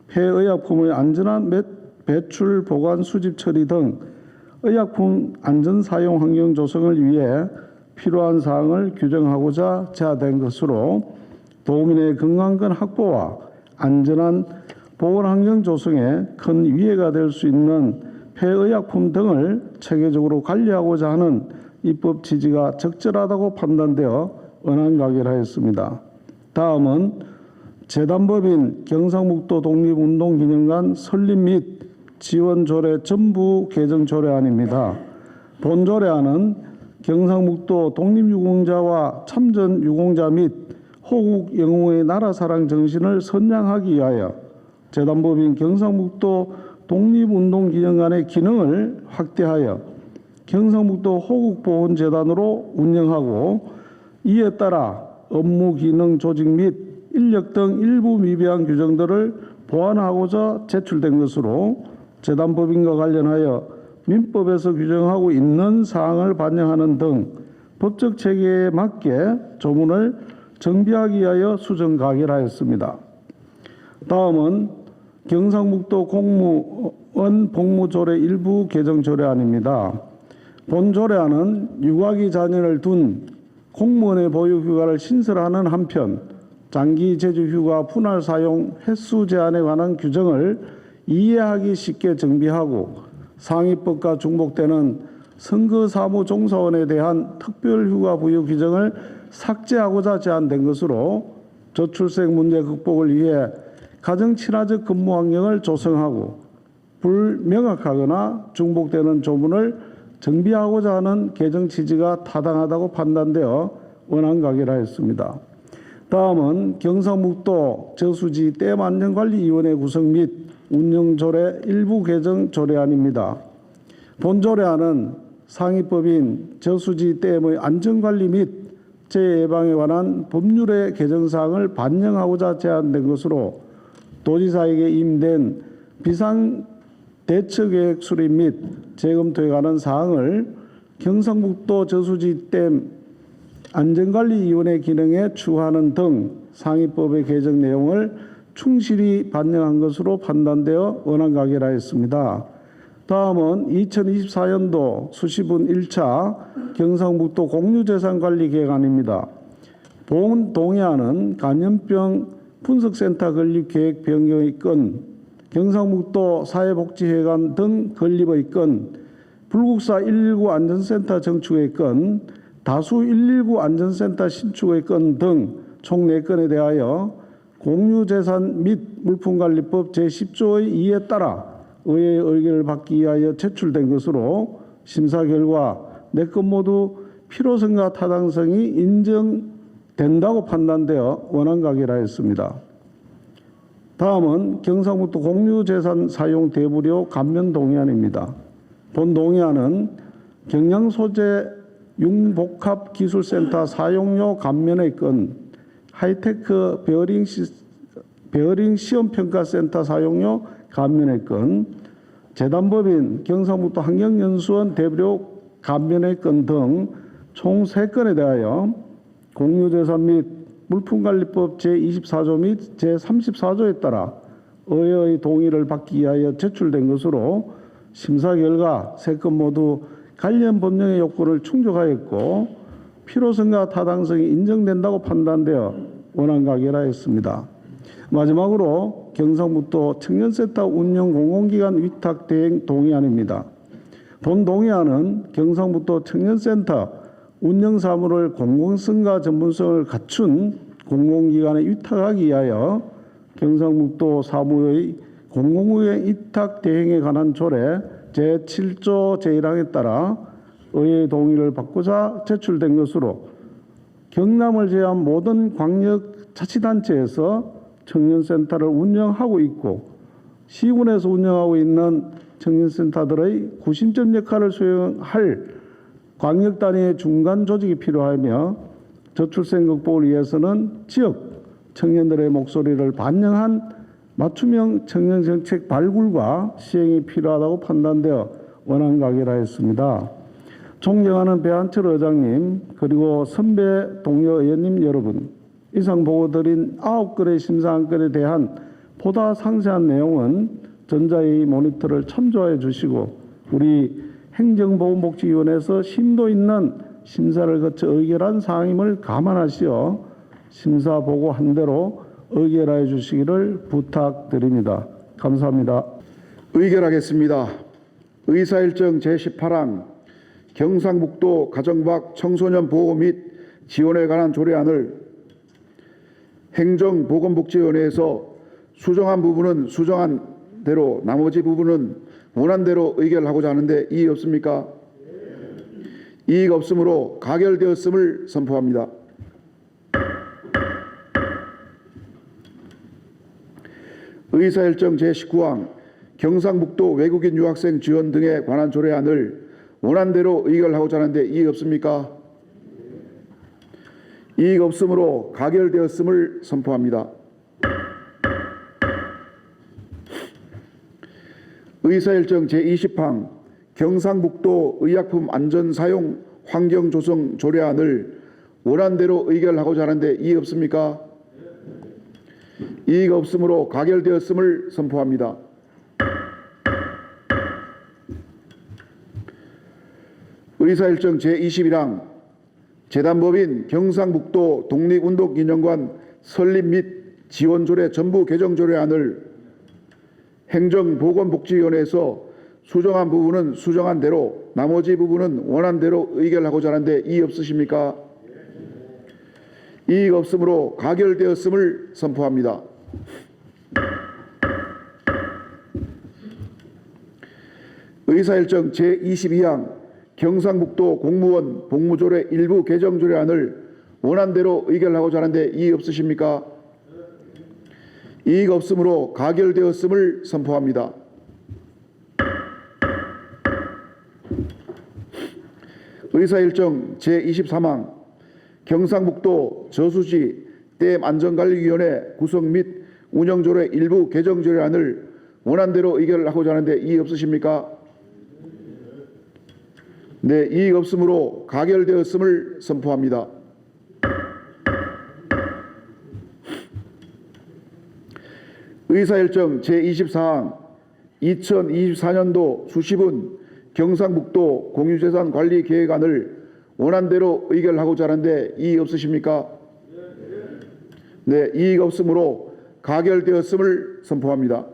Speaker 7: 폐의약품의 안전한 배출, 보관, 수집, 처리 등 의약품 안전사용 환경 조성을 위해 필요한 사항을 규정하고자 제안된 것으로 도민의 건강권 확보와 안전한 보건환경 조성에 큰 위해가 될 수 있는 폐의약품 등을 체계적으로 관리하고자 하는 입법 취지가 적절하다고 판단되어 언안 가결하였습니다. 다음은 재단법인 경상북도 독립운동기념관 설립 및 지원 조례 전부 개정 조례안입니다. 본 조례안은 경상북도 독립유공자와 참전유공자 및 호국 영웅의 나라사랑 정신을 선양하기 위하여 재단법인 경상북도 독립운동기념관의 기능을 확대하여 경상북도 호국보훈재단으로 운영하고 이에 따라 업무 기능 조직 및 인력 등 일부 미비한 규정들을 보완하고자 제출된 것으로 재단법인과 관련하여 민법에서 규정하고 있는 사항을 반영하는 등 법적 체계에 맞게 조문을 정비하기 위하여 수정 가결하였습니다. 다음은 경상북도 공무원 복무조례 일부 개정 조례안입니다. 본 조례안은 육아기 자녀를 둔 공무원의 보육휴가를 신설하는 한편 장기 제주휴가 분할 사용 횟수 제한에 관한 규정을 이해하기 쉽게 정비하고 상위법과 중복되는 선거사무종사원에 대한 특별휴가 부여 규정을 삭제하고자 제안된 것으로 저출생 문제 극복을 위해 가정 친화적 근무 환경을 조성하고 불명확하거나 중복되는 조문을 정비하고자 하는 개정 취지가 타당하다고 판단되어 언안 가결하였습니다. 다음은 경상북도 저수지 댐 안전관리위원회 구성 및 운영 조례 일부 개정 조례안입니다. 본 조례안은 상위법인 저수지 댐의 안전관리 및 재해 예방에 관한 법률의 개정 사항을 반영하고자 제안된 것으로 도지사에게 임된 비상대처계획 수립 및 재검토에 관한 사항을 경상북도 저수지 댐 안전관리위원회 기능에 추가하는 등 상위법의 개정 내용을 충실히 반영한 것으로 판단되어 언안 가결하였습니다. 다음은 2024년도 수시분 1차 경상북도 공유재산관리계획안입니다. 본 동의안은 감염병 분석센터 건립 계획 변경의 건, 경상북도 사회복지회관 등 건립의 건, 불국사 119 안전센터 정축의 건, 다수 119 안전센터 신축의 건 등 총 4건에 대하여 공유재산 및 물품관리법 제10조의 2에 따라 의회의 의결을 받기 위하여 제출된 것으로 심사 결과 4건 모두 필요성과 타당성이 인정된다고 판단되어 언안 가결하였습니다. 다음은 경상북도 공유재산 사용 대부료 감면 동의안입니다. 본 동의안은 경량소재 융복합기술센터 사용료 감면의 건, 하이테크 베어링 시험평가센터 사용료 감면의 건, 재단법인 경상북도 환경연수원 대부료 감면의 건 등 총 3건에 대하여
Speaker 9: 공유재산 및 물품관리법 제24조 및 제34조에 따라 의회의 동의를 받기 위하여 제출된 것으로 심사 결과 세 건 모두 관련 법령의 요건을 충족하였고 필요성과 타당성이 인정된다고 판단되어 원안 가결하였습니다. 마지막으로 경상북도 청년센터 운영 공공기관 위탁 대행 동의안입니다. 본 동의안은 경상북도 청년센터 운영 사무를 공공성과 전문성을 갖춘 공공기관에 위탁하기 위하여 경상북도 사무의 공공의회 위탁 대행에 관한 조례 제7조 제1항에 따라 의회의 동의를 받고자 제출된 것으로 경남을 제외한 모든 광역자치단체에서 청년센터를 운영하고 있고 시군에서 운영하고 있는 청년센터들의 구심점 역할을 수행할 광역단위의 중간 조직이 필요하며 저출생 극복을 위해서는 지역 청년들의 목소리를 반영한 맞춤형 청년정책 발굴과 시행이 필요하다고 판단되어 원안 가결하였습니다. 존경하는 배한철 의장님 그리고 선배 동료 의원님 여러분, 이상 보고드린 9건의 심사안건에 대한 보다 상세한 내용은 전자회의 모니터를 참조해 주시고 우리 행정보건복지위원회에서 심도 있는 심사를 거쳐 의결한 사항임을 감안하시어 심사 보고한 대로 의결하여 주시기를 부탁드립니다. 감사합니다.
Speaker 8: 의결하겠습니다. 의사일정 제18항 경상북도 가정박 청소년 보호 및 지원에 관한 조례안을 행정보건복지위원회에서 수정한 부분은 수정한 대로 나머지 부분은 원안대로 의결하고자 하는데 이의 없습니까? 이의가 없으므로 가결되었음을 선포합니다. 의사일정 제19항 경상북도 외국인 유학생 지원 등에 관한 조례안을 원안대로 의결하고자 하는데 이의 없습니까? 이의가 없으므로 가결되었음을 선포합니다. 의사일정 제20항 경상북도 의약품 안전사용 환경 조성 조례안을 원안대로 의결하고자 하는데 이의 없습니까? 이의가 없으므로 가결되었음을 선포합니다. 의사일정 제21항 재단법인 경상북도 독립운동기념관 설립 및 지원조례 전부 개정조례안을 행정보건복지위원회에서 수정한 부분은 수정한 대로 나머지 부분은 원안대로 의결하고자 하는데 이의 없으십니까? 이의가 없으므로 가결되었음을 선포합니다. 의사일정 제22항 경상북도 공무원 복무조례 일부 개정조례안을 원안대로 의결하고자 하는데 이의 없으십니까? 이의가 없으므로 가결되었음을 선포합니다. 의사일정 제23항 경상북도 저수지 댐 안전관리위원회 구성 및 운영조례 일부 개정조례안을 원안대로 의결하고자 하는데 이의 없으십니까? 네, 이의가 없으므로 가결되었음을 선포합니다. 의사일정 제24항 2024년도 수시분 경상북도 공유재산관리계획안을 원안대로 의결하고자 하는데 이의 없으십니까? 네, 이의가 없으므로 가결되었음을 선포합니다.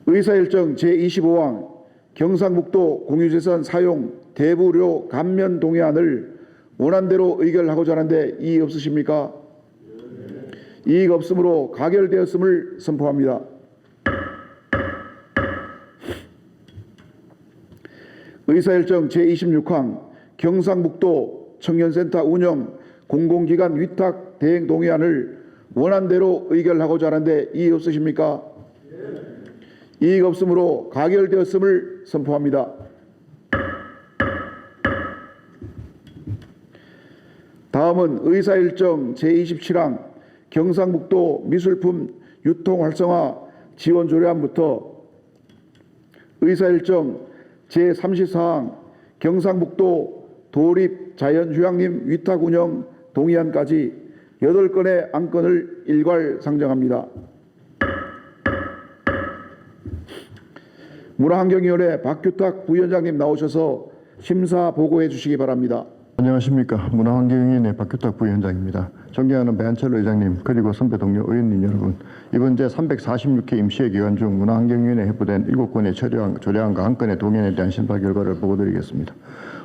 Speaker 8: 의사일정 제25항 경상북도 공유재산 사용 대부료 감면 동의안을 원안대로 의결하고자 하는데 이의 없으십니까? 이의가 없으므로 가결되었음을 선포합니다. 의사일정 제26항 경상북도 청년센터 운영 공공기관 위탁 대행 동의안을 원안대로 의결하고자 하는데 이의 없으십니까? 이의가 없으므로 가결되었음을 선포합니다. 다음은 의사일정 제27항 경상북도 미술품 유통 활성화 지원 조례안부터 의사일정 제34항 경상북도 도립자연휴양림 위탁운영 동의안까지 8건의 안건을 일괄 상정합니다. 문화환경위원회 박규탁 부위원장님 나오셔서 심사 보고해 주시기 바랍니다.
Speaker 10: 안녕하십니까. 문화환경위원회 박규탁 부위원장입니다. 존경하는 배한철 의장님 그리고 선배 동료 의원님 여러분, 이번 제346회 임시회 기간 중 문화환경위원회에 해부된 7건의 조례안과 1건의 동의안에 대한 심사 결과를 보고드리겠습니다.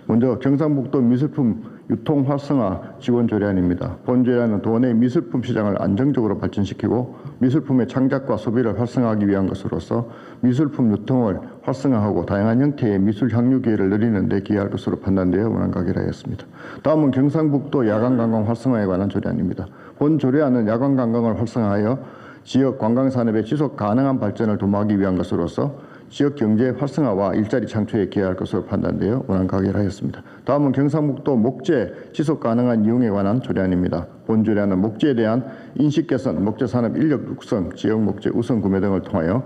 Speaker 10: 먼저 경상북도 미술품 유통 활성화 지원 조례안입니다. 본 조례안은 도내 미술품 시장을 안정적으로 발전시키고 미술품의 창작과 소비를 활성화하기 위한 것으로서 미술품 유통을 활성화하고 다양한 형태의 미술 향유 기회를 늘리는 데 기여할 것으로 판단되어 원안가기를 하였습니다. 다음은 경상북도 야간관광 활성화에 관한 조례안입니다. 본 조례안은 야간관광을 활성화하여 지역 관광산업의 지속 가능한 발전을 도모하기 위한 것으로서 지역 경제 활성화와 일자리 창출에 기여할 것으로 판단되어 원안 가결 하였습니다. 다음은 경상북도 목재 지속 가능한 이용에 관한 조례안입니다. 본 조례안은 목재에 대한 인식 개선, 목재 산업 인력 육성, 지역 목재 우선 구매 등을 통하여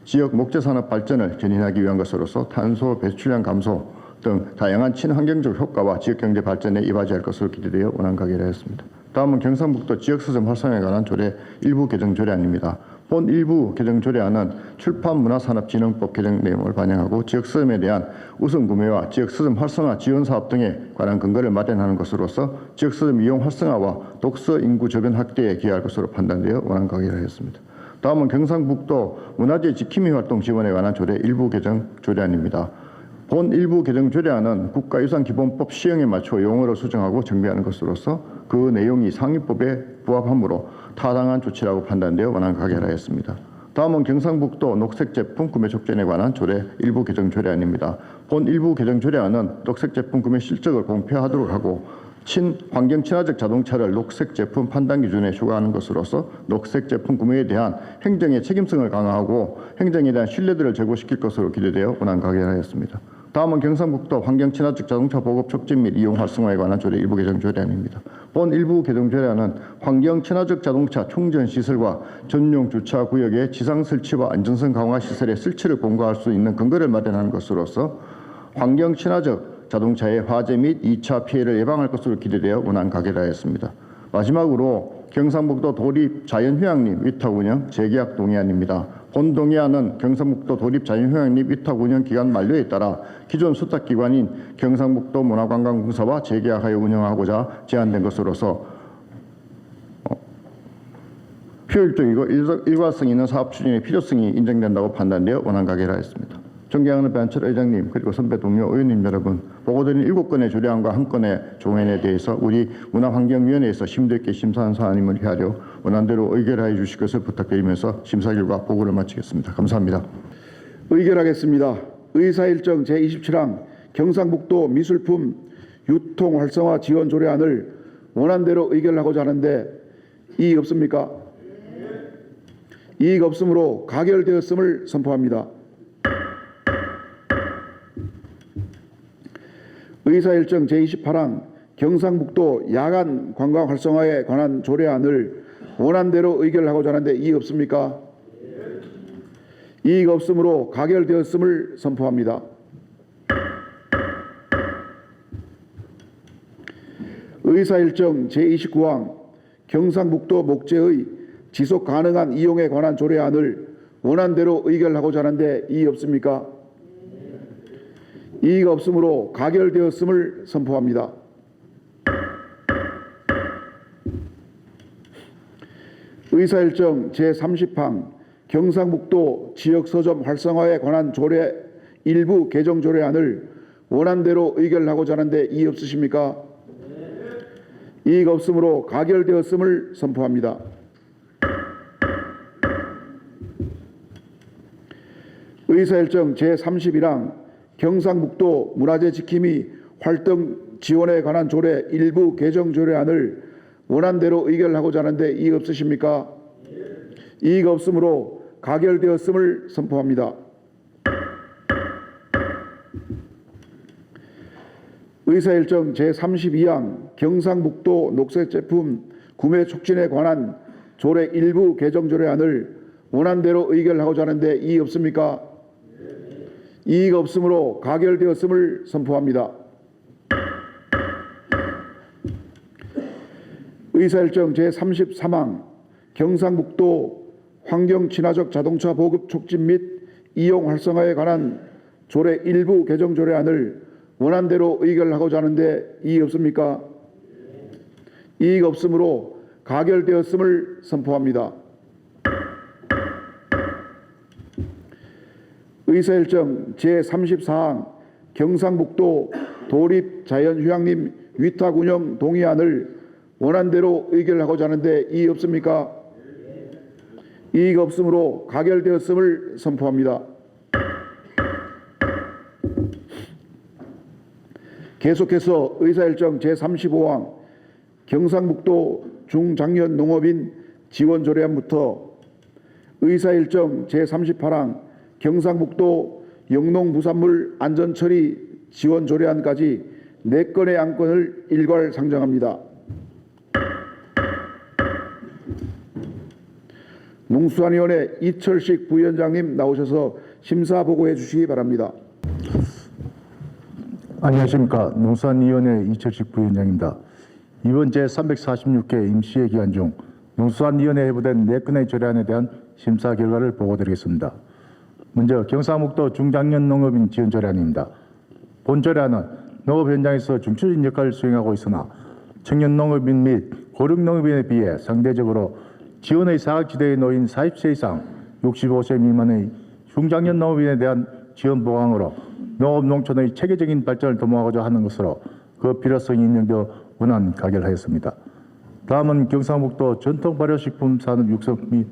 Speaker 10: 지역 목재 산업 발전을 견인하기 위한 것으로서 탄소 배출량 감소 등 다양한 친환경적 효과와 지역 경제 발전에 이바지할 것으로 기대되어 원안 가결하였습니다. 다음은 경상북도 지역서점 활성화에 관한 조례 일부 개정 조례안입니다. 본 일부 개정 조례안은 출판문화산업진흥법 개정 내용을 반영하고 지역서점에 대한 우선 구매와 지역서점 활성화 지원 사업 등에 관한 근거를 마련하는 것으로서 지역서점 이용 활성화와 독서 인구 저변 확대에 기여할 것으로 판단되어 원안 가결하였습니다. 다음은 경상북도 문화재 지킴이 활동 지원에 관한 조례 일부 개정 조례안입니다. 본 일부 개정 조례안은 국가유산기본법 시행에 맞춰 용어를 수정하고 정비하는 것으로서 그 내용이 상위법에 부합하므로 타당한 조치라고 판단되어 원안 가결하였습니다. 다음은 경상북도 녹색 제품 구매 촉진에 관한 조례 일부 개정 조례안입니다. 본 일부 개정 조례안은 녹색 제품 구매 실적을 공표하도록 하고 환경 친화적 자동차를 녹색 제품 판단 기준에 추가하는 것으로서 녹색 제품 구매에 대한 행정의 책임성을 강화하고 행정에 대한 신뢰도를 제고시킬 것으로 기대되어 원안 가결하였습니다. 다음은 경상북도 환경 친화적 자동차 보급 촉진 및 이용 활성화에 관한 조례 일부 개정 조례안입니다. 본 일부 개정 조례안은 환경 친화적 자동차 충전 시설과 전용 주차 구역의 지상 설치와 안전성 강화 시설의 설치를 공고할 수 있는 근거를 마련하는 것으로서 환경 친화적 자동차의 화재 및 2차 피해를 예방할 것으로 기대되어 원안 가결하였습니다. 마지막으로 경상북도 도립 자연휴양림 위탁 운영 재계약 동의안입니다. 본 동의안은 경상북도 도립 자연휴양림 위탁 운영 기간 만료에 따라 기존 수탁기관인 경상북도 문화관광공사와 재계약하여 운영하고자 제안된 것으로서 효율적이고 일관성 있는 사업 추진의 필요성이 인정된다고 판단되어 원안 가결하였습니다. 존경하는 배한철 의장님 그리고 선배 동료 의원님 여러분, 보고드린 7건의 조례안과 1건의 조례안에 대해서 우리 문화환경위원회에서 심도 있게 심사한 사안임을 헤아려 원안대로 의결하여 주실 것을 부탁드리면서 심사 결과 보고를 마치겠습니다. 감사합니다.
Speaker 8: 의결하겠습니다. 의사일정 제27항 경상북도 미술품 유통 활성화 지원 조례안을 원안대로 의결하고자 하는데 이의 없습니까? 이의가 없으므로 가결되었음을 선포합니다. 의사일정 제28항 경상북도 야간 관광 활성화에 관한 조례안을 원안대로 의결하고자 하는데 이의 없습니까? 이의가 없으므로 가결되었음을 선포합니다. 의사일정 제29항 경상북도 목재의 지속 가능한 이용에 관한 조례안을 원안대로 의결하고자 하는데 이의 없습니까? 이의가 없으므로 가결되었음을 선포합니다. 의사일정 제30항 경상북도 지역서점 활성화에 관한 조례 일부 개정 조례안을 원안대로 의결하고자 하는데 이의 없으십니까? 이의가 없으므로 가결되었음을 선포합니다. 의사일정 제31항 경상북도 문화재 지킴이 활동 지원에 관한 조례 일부 개정 조례안을 원안대로 의결하고자 하는데 이의 없으십니까? 이의가 없으므로 가결되었음을 선포합니다. 의사일정 제32항 경상북도 녹색 제품 구매 촉진에 관한 조례 일부 개정 조례안을 원안대로 의결하고자 하는데 이의 없습니까? 이의가 없으므로 가결되었음을 선포합니다. 의사일정 제33항 경상북도 환경친화적 자동차 보급 촉진 및 이용 활성화에 관한 조례 일부 개정 조례안을 원안대로 의결하고자 하는데 이의 없습니까? 이의가 없으므로 가결되었음을 선포합니다. 의사일정 제34항 경상북도 도립자연휴양림 위탁운영 동의안을 원안대로 의결하고자 하는데 이의 없습니까? 이의가 없으므로 가결되었음을 선포합니다. 계속해서 의사일정 제35항 경상북도 중장년 농업인 지원 조례안부터 의사일정 제38항 경상북도 영농부산물 안전처리 지원 조례안까지 4건의 안건을 일괄 상정합니다. 농수산위원회 이철식 부위원장님 나오셔서 심사 보고해 주시기 바랍니다.
Speaker 10: 안녕하십니까. 농수산위원회 이철식 부위원장입니다. 이번 제346회 임시회 기간 중 농수산위원회에 회부된 4건의 조례안에 대한 심사 결과를 보고드리겠습니다. 먼저 경상북도 중장년 농업인 지원 조례안입니다. 본 조례안은 농업 현장에서 중추적인 역할을 수행하고 있으나 청년 농업인 및 고령 농업인에 비해 상대적으로 지원의 사각지대에 놓인 40세 이상 65세 미만의 중장년 농업인에 대한 지원 보강으로 농업 농촌의 체계적인 발전을 도모하고자 하는 것으로 그 필요성이 인정되어 원안 가결하였습니다. 다음은 경상북도 전통 발효식품 산업 육성 및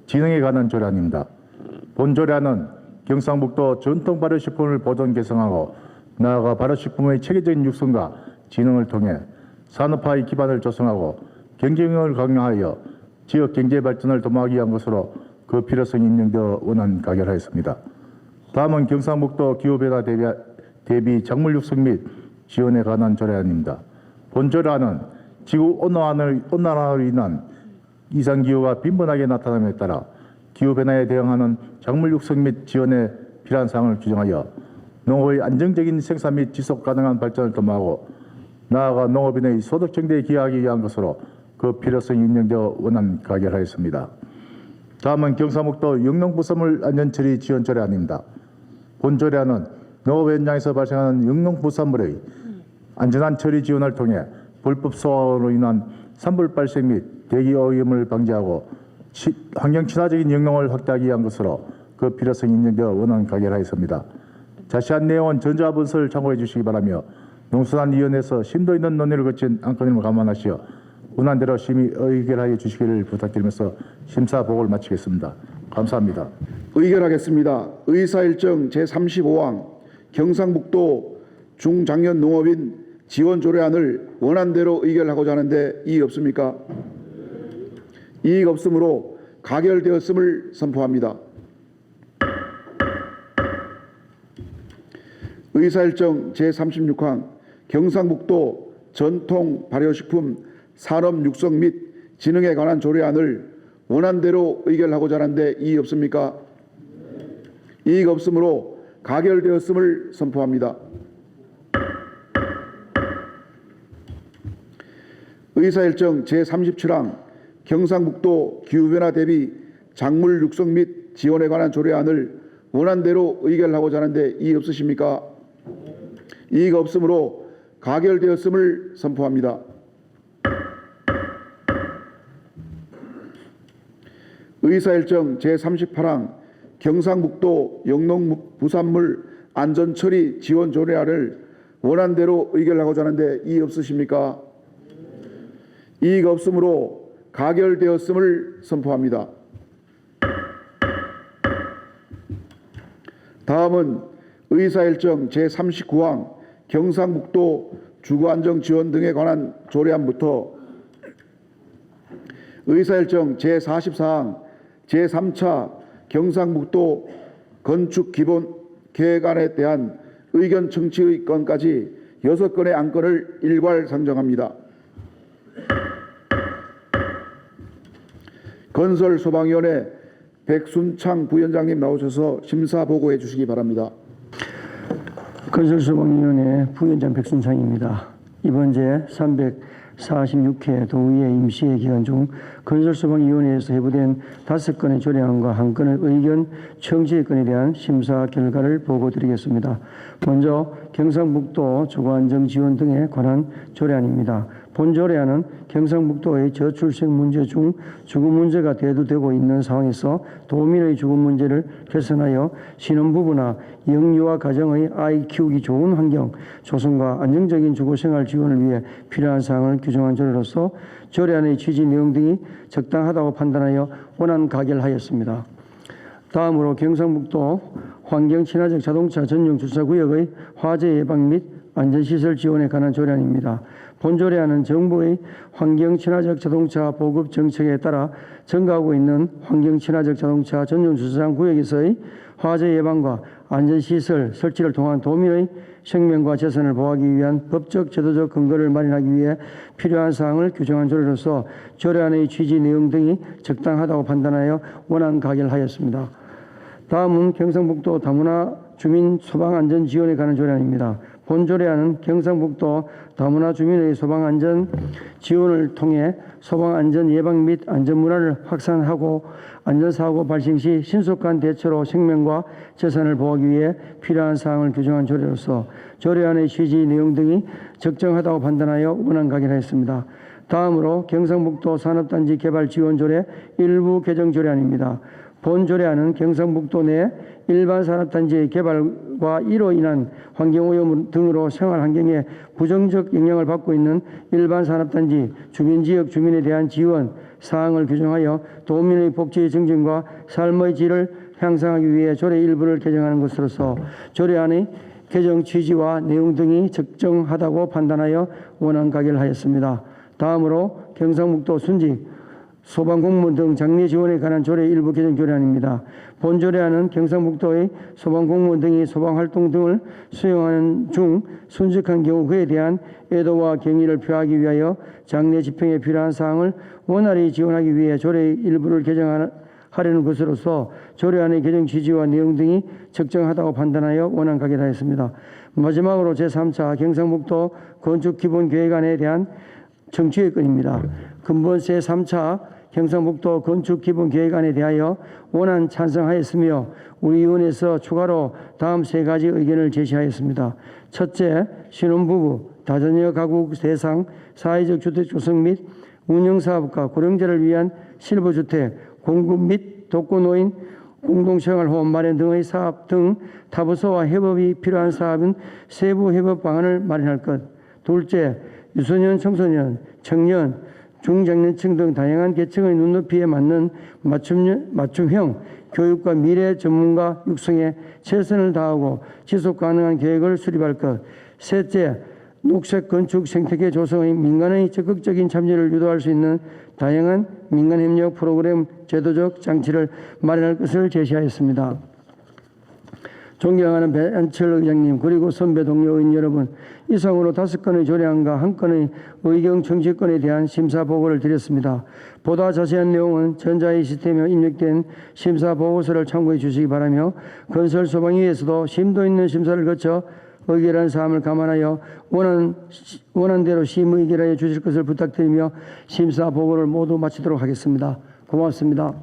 Speaker 10: 진흥에 관한 조례안입니다. 본 조례안은 경상북도 전통 발효식품을 보존 개성하고 나아가 발효식품의 체계적인 육성과 진흥을 통해 산업화의 기반을 조성하고 경쟁력을 강화하여 지역 경제 발전을 도모하기 위한 것으로 그 필요성이 인정되어 원안 가결하였습니다. 다음은 경상북도 기후변화 대비 작물 육성 및 지원에 관한 조례안입니다. 본 조례안은 지구 온난화로 인한 이상기후가 빈번하게 나타남에 따라 기후변화에 대응하는 작물 육성 및 지원에 필요한 사항을 규정하여 농업의 안정적인 생산 및 지속 가능한 발전을 도모하고 나아가 농업인의 소득 증대에 기여하기 위한 것으로 그 필요성이 인정되어 원안 가결하였습니다. 다음은 경상북도 영농부산물 안전처리 지원 조례안입니다. 본 조례안은 농업 현장에서 발생하는 영농부산물의 안전한 처리 지원을 통해 불법 소화로 인한 산불 발생 및 대기 오염을 방지하고 환경 친화적인 영농을 확대하기 위한 것으로 그 필요성이 인정되어 원안 가결하였습니다. 자세한 내용은 전자문서를 참고해 주시기 바라며 농수산위원회에서 심도 있는 논의를 거친 안건임을 감안하시어 원안대로 심의 의결하여 주시기를 부탁드리면서 심사 보고를 마치겠습니다. 감사합니다.
Speaker 8: 의결하겠습니다. 의사일정 제35항 경상북도 중장년 농업인 지원 조례안을 원안대로 의결하고자 하는데 이의 없습니까? 이의가 없으므로 가결되었음을 선포합니다. 의사일정 제36항 경상북도 전통 발효식품 산업 육성 및 진흥에 관한 조례안을 원안대로 의결하고자 하는데 이의 없습니까? 이의가 없으므로 가결되었음을 선포합니다. 의사일정 제37항 경상북도 기후변화 대비 작물 육성 및 지원에 관한 조례안을 원안대로 의결하고자 하는데 이의 없으십니까? 이의가 없으므로 가결되었음을 선포합니다. 의사일정 제38항 경상북도 영농부산물 안전처리 지원 조례안을 원안대로 의결하고자 하는데 이의 없으십니까? 이의가 없으므로 가결되었음을 선포합니다. 다음은 의사일정 제39항 경상북도 주거안정지원 등에 관한 조례안부터 의사일정 제44항 제3차 경상북도 건축기본계획안에 대한 의견 청취의 건까지 6건의 안건을 일괄 상정합니다. 건설소방위원회 백순창 부위원장님 나오셔서 심사 보고해 주시기 바랍니다.
Speaker 11: 건설소방위원회 부위원장 백순창입니다. 이번 제 346회 도의회 임시회 기간 중 건설소방위원회에서 해부된 5건의 조례안과 1건의 의견 청취 건에 대한 심사 결과를 보고드리겠습니다. 먼저 경상북도 주거안정 지원 등에 관한 조례안입니다. 본 조례안은 경상북도의 저출생 문제 중 주거 문제가 대두되고 있는 상황에서 도민의 주거 문제를 개선하여 신혼부부나 영유아 가정의 아이 키우기 좋은 환경 조성과 안정적인 주거 생활 지원을 위해 필요한 사항을 규정한 조례로서 조례안의 취지 내용 등이 적당하다고 판단하여 원안 가결하였습니다. 다음으로 경상북도 환경 친화적 자동차 전용 주차구역의 화재 예방 및 안전시설 지원에 관한 조례안입니다. 본 조례안은 정부의 환경 친화적 자동차 보급 정책에 따라 증가하고 있는 환경 친화적 자동차 전용 주차장 구역에서의 화재 예방과 안전시설 설치를 통한 도민의 생명과 재산을 보호하기 위한 법적 제도적 근거를 마련하기 위해 필요한 사항을 규정한 조례로서 조례안의 취지 내용 등이 적당하다고 판단하여 원안 가결하였습니다. 다음은 경상북도 다문화 주민 소방안전 지원에 관한 조례안입니다. 본 조례안은 경상북도 다문화 주민의 소방안전 지원을 통해 소방안전 예방 및 안전문화를 확산하고 안전사고 발생 시 신속한 대처로 생명과 재산을 보호하기 위해 필요한 사항을 규정한 조례로서 조례안의 취지 내용 등이 적정하다고 판단하여 원안 가결하였습니다. 다음으로 경상북도 산업단지 개발 지원 조례 일부 개정 조례안입니다. 본 조례안은 경상북도 내 일반 산업단지의 개발과 이로 인한 환경오염 등으로 생활환경에 부정적 영향을 받고 있는 일반 산업단지 주변지역 주민에 대한 지원 사항을 규정하여 도민의 복지 증진과 삶의 질을 향상하기 위해 조례 일부를 개정하는 것으로서 조례안의 개정 취지와 내용 등이 적정하다고 판단하여 원안 가결하였습니다. 다음으로 경상북도 순직 소방공무원 등 장려 지원에 관한 조례 일부 개정 조례안입니다. 본 조례안은 경상북도의 소방공무원 등이 소방활동 등을 수행하는 중 순직한 경우 그에 대한 애도와 경의를 표하기 위하여 장려 집행에 필요한 사항을 원활히 지원하기 위해 조례 일부를 개정하려는 것으로서 조례안의 개정 취지와 내용 등이 적정하다고 판단하여 원안 가결하였습니다. 마지막으로 제3차 경상북도 건축기본계획안에 대한 청취의 건입니다. 근본 제3차 경상북도 건축기본계획안에 대하여 원안 찬성하였으며 우리 위원회에서 추가로 다음 3가지 의견을 제시하였습니다. 첫째, 신혼부부, 다자녀 가구 대상 사회적 주택 조성 및 운영사업과 고령자를 위한 실버주택 공급 및 독거노인 공동생활호흡 마련 등의 사업 등 타부서와 협업이 필요한 사업은 세부 협업 방안을 마련할 것. 둘째, 유소년, 청소년, 청년, 중장년층 등 다양한 계층의 눈높이에 맞는 맞춤형 교육과 미래 전문가 육성에 최선을 다하고 지속 가능한 계획을 수립할 것. 셋째, 녹색 건축 생태계 조성의 민간의 적극적인 참여를 유도할 수 있는 다양한 민간 협력 프로그램 제도적 장치를 마련할 것을 제시하였습니다. 존경하는 배한철 의장님 그리고 선배 동료 의원 여러분, 이상으로 5건의 조례안과 1건의 의경 청취권에 대한 심사 보고를 드렸습니다. 보다 자세한 내용은 전자의 시스템에 입력된 심사 보고서를 참고해 주시기 바라며 건설소방위에서도 심도 있는 심사를 거쳐 의결한 사항을 감안하여 원안대로 심의결하여 주실 것을 부탁드리며 심사 보고를 모두 마치도록 하겠습니다. 고맙습니다.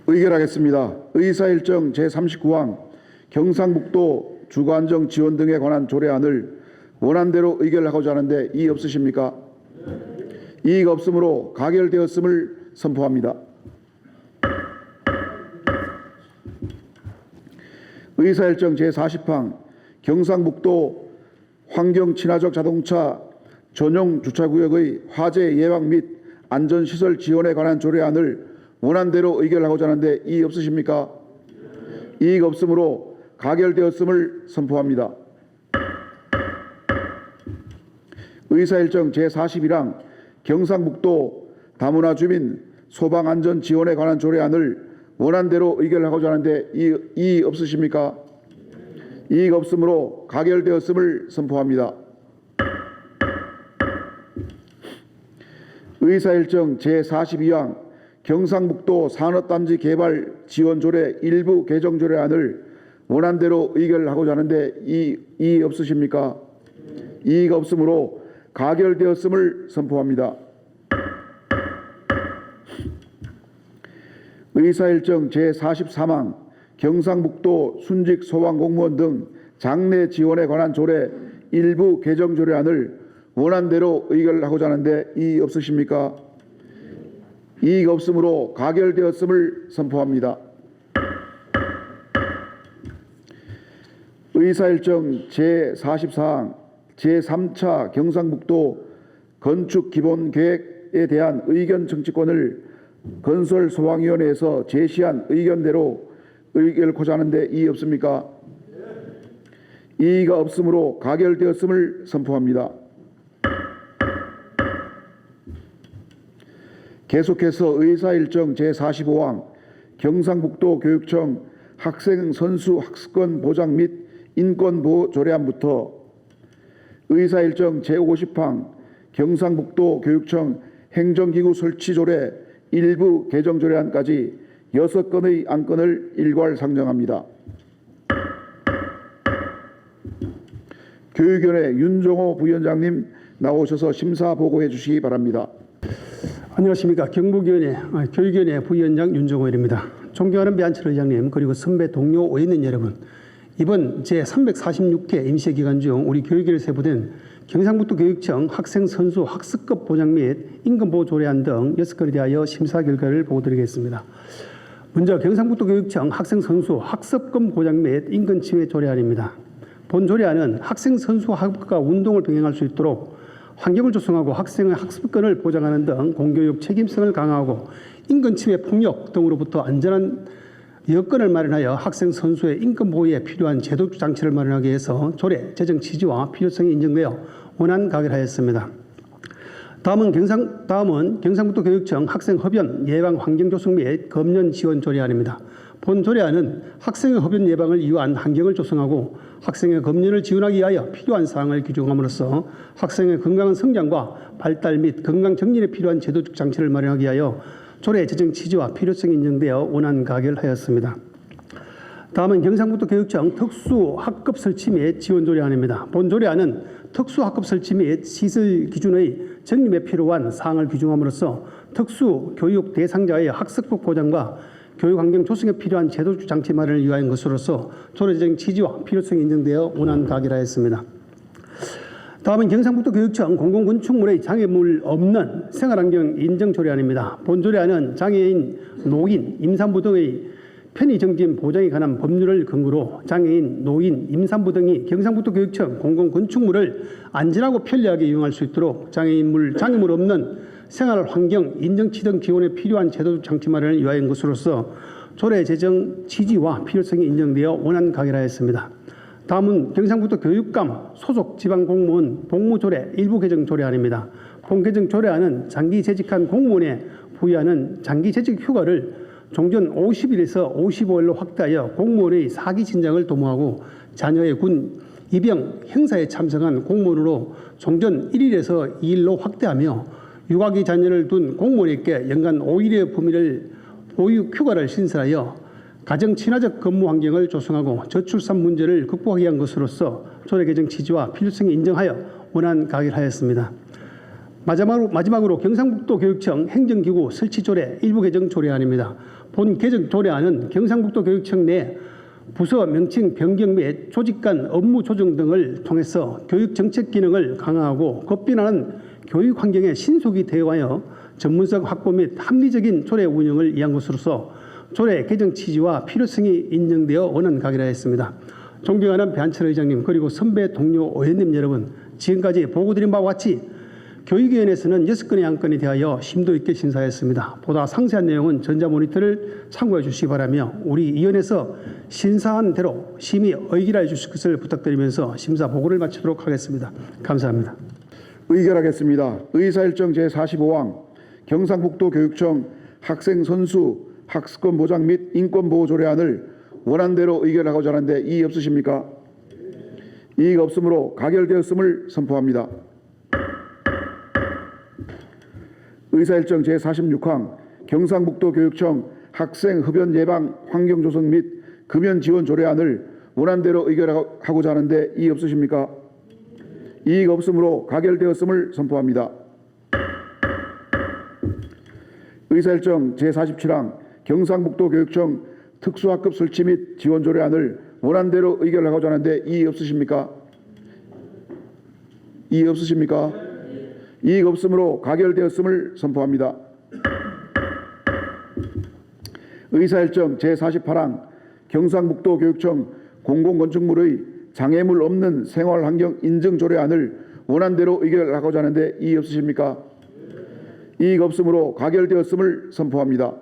Speaker 8: 의결하겠습니다. 의사일정 제39항 경상북도 주거안정 지원 등에 관한 조례안을 원안대로 의결하고자 하는데 이의 없으십니까? 이의가 없으므로 가결되었음을 선포합니다. 의사일정 제40항 경상북도 환경친화적 자동차 전용 주차구역의 화재 예방 및 안전시설 지원에 관한 조례안을 원안대로 의결하고자 하는데 이의 없으십니까? 이의가 없으므로 가결되었음을 선포합니다. 의사일정 제41항 경상북도 다문화 주민 소방안전 지원에 관한 조례안을 원안대로 의결하고자 하는데 이의 없으십니까? 이의가 없으므로 가결되었음을 선포합니다. 의사일정 제42항 경상북도 산업단지 개발 지원 조례 일부 개정 조례안을 원안대로 의결하고자 하는데 이의 없으십니까? 이의가 없으므로 가결되었음을 선포합니다. 의사일정 제44망 경상북도 순직 소방공무원 등 장례 지원에 관한 조례 일부 개정 조례안을 원안대로 의결하고자 하는데 이의 없으십니까? 이의가 없으므로 가결되었음을 선포합니다. 의사일정 제44항 제3차 경상북도 건축기본계획에 대한 의견 청취권을 건설소방위원회에서 제시한 의견대로 의결하고자 하는데 이의 없습니까? 이의가 없으므로 가결되었음을 선포합니다. 계속해서 의사일정 제45항 경상북도 교육청 학생 선수 학습권 보장 및 인권보호 조례안부터 의사일정 제50항 경상북도 교육청 행정기구 설치 조례 일부 개정 조례안까지 6건의 안건을 일괄 상정합니다. 교육위원회 윤종호 부위원장님 나오셔서 심사 보고해 주시기 바랍니다.
Speaker 12: 안녕하십니까. 교육위원회 부위원장 윤종호입니다. 존경하는 배한철 의장님 그리고 선배 동료 의원님 여러분, 이번 제346회 임시기간 중 우리 교육위에 세부된 경상북도 교육청 학생 선수 학습급 보장 및 임금보호 조례안 등 6건에 대하여 심사 결과를 보고드리겠습니다. 먼저 경상북도 교육청 학생 선수 학습권 보장 및 인권 침해 조례안입니다. 본 조례안은 학생 선수 학업과 운동을 병행할 수 있도록 환경을 조성하고 학생의 학습권을 보장하는 등 공교육 책임성을 강화하고 인권 침해 폭력 등으로부터 안전한 여건을 마련하여 학생 선수의 인권 보호에 필요한 제도 장치를 마련하기 위해서 조례 제정 취지와 필요성이 인정되어 원안 가결하였습니다. 다음은 경상북도 교육청 학생 흡연 예방 환경 조성 및 검연 지원 조례안입니다. 본 조례안은 학생의 흡연 예방을 위한 환경을 조성하고 학생의 검연을 지원하기 위하여 필요한 사항을 규정함으로써 학생의 건강한 성장과 발달 및 건강 정진에 필요한 제도적 장치를 마련하기 위하여 조례 제정 취지와 필요성이 인정되어 원안 가결하였습니다. 다음은 경상북도 교육청 특수학급 설치 및 지원 조례안입니다. 본 조례안은 특수학급 설치 및 시설 기준의 정립에 필요한 사항을 규정함으로써 특수교육 대상자의 학습법 보장과 교육환경 조성에 필요한 제도적 장치 마련을 위한 것으로서 조례 제정 취지와 필요성이 인정되어 원안 가결하였습니다. 다음은 경상북도 교육청 공공건축물의 장애물 없는 생활환경 인정 조례안입니다. 본 조례안은 장애인, 노인, 임산부 등의 편의정진 보장에 관한 법률을 근거로 장애인, 노인, 임산부 등이 경상북도 교육청 공공건축물을 안전하고 편리하게 이용할 수 있도록 장애물 없는 생활환경 인정치 등 기원에 필요한 제도적 장치 마련을 위하여 것으로서 조례 제정 취지와 필요성이 인정되어 원안 가결하였습니다. 다음은 경상북도 교육감 소속 지방공무원 복무조례 일부 개정 조례안입니다. 본 개정 조례안은 장기 재직한 공무원에 부여하는 장기 재직 휴가를 종전 50일에서 55일로 확대하여 공무원의 사기 진작을 도모하고 자녀의 군 입영 행사에 참석한 공무원으로 종전 1일에서 2일로 확대하며 육아기 자녀를 둔 공무원에게 연간 5일의 범위를 보육 휴가를 신설하여 가정 친화적 근무 환경을 조성하고 저출산 문제를 극복하기 위한 것으로서 조례 개정 취지와 필요성이 인정하여 원안 가결하였습니다. 마지막으로 경상북도 교육청 행정기구 설치 조례 일부 개정 조례안입니다. 본 개정 조례안은 경상북도 교육청 내 부서 명칭 변경 및 조직 간 업무 조정 등을 통해서 교육 정책 기능을 강화하고 급변하는 교육 환경에 신속히 대응하여 전문성 확보 및 합리적인 조례 운영을 위한 것으로서 조례 개정 취지와 필요성이 인정되어 원안 가결하였습니다. 존경하는 배한철 의장님 그리고 선배 동료 의원님 여러분, 지금까지 보고드린 바와 같이 교육위원회에서는 6건의 안건에 대하여 심도 있게 심사했습니다. 보다 상세한 내용은 전자모니터를 참고해 주시기 바라며 우리 위원회에서 신사한 대로 심의 의결해 주실 것을 부탁드리면서 심사 보고를 마치도록 하겠습니다. 감사합니다.
Speaker 8: 의결하겠습니다. 의사일정 제45항 경상북도 교육청 학생 선수 학습권 보장 및 인권보호 조례안을 원안대로 의결하고자 하는데 이의 없으십니까? 이의가 없으므로 가결되었음을 선포합니다. 의사일정 제46항 경상북도 교육청 학생 흡연 예방 환경 조성 및 금연 지원 조례안을 원안대로 의결하고자 하는데 이의 없으십니까? 이의가 없으므로 가결되었음을 선포합니다. 의사일정 제47항 경상북도 교육청 특수학급 설치 및 지원 조례안을 원안대로 의결하고자 하는데 이의 없으십니까? 이의 없으십니까? 이의가 없으므로 가결되었음을 선포합니다. 의사일정 제48항 경상북도 교육청 공공건축물의 장애물 없는 생활환경 인증 조례안을 원안대로 의결하고자 하는데 이의 없으십니까? 이의가 없으므로 가결되었음을 선포합니다.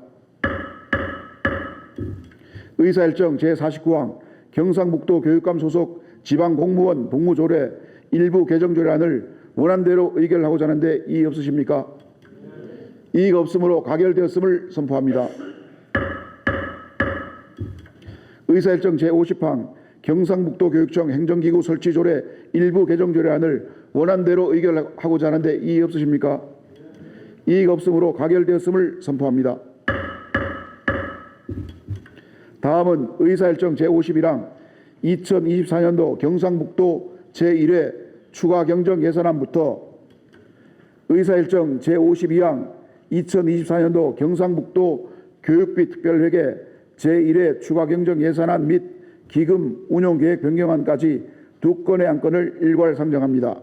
Speaker 8: 의사일정 제49항 경상북도 교육감 소속 지방공무원 복무조례 일부 개정조례안을 원안대로 의결하고자 하는데 이의 없으십니까? 이의가 없으므로 가결되었음을 선포합니다. 의사일정 제50항 경상북도 교육청 행정기구 설치조례 일부 개정조례안을 원안대로 의결하고자 하는데 이의 없으십니까? 이의가 없으므로 가결되었음을 선포합니다. 다음은 의사일정 제51항 2024년도 경상북도 제1회 추가 경정 예산안부터 의사일정 제52항 2024년도 경상북도 교육비 특별회계 제1회 추가 경정 예산안 및 기금 운용 계획 변경안까지 두 건의 안건을 일괄 상정합니다.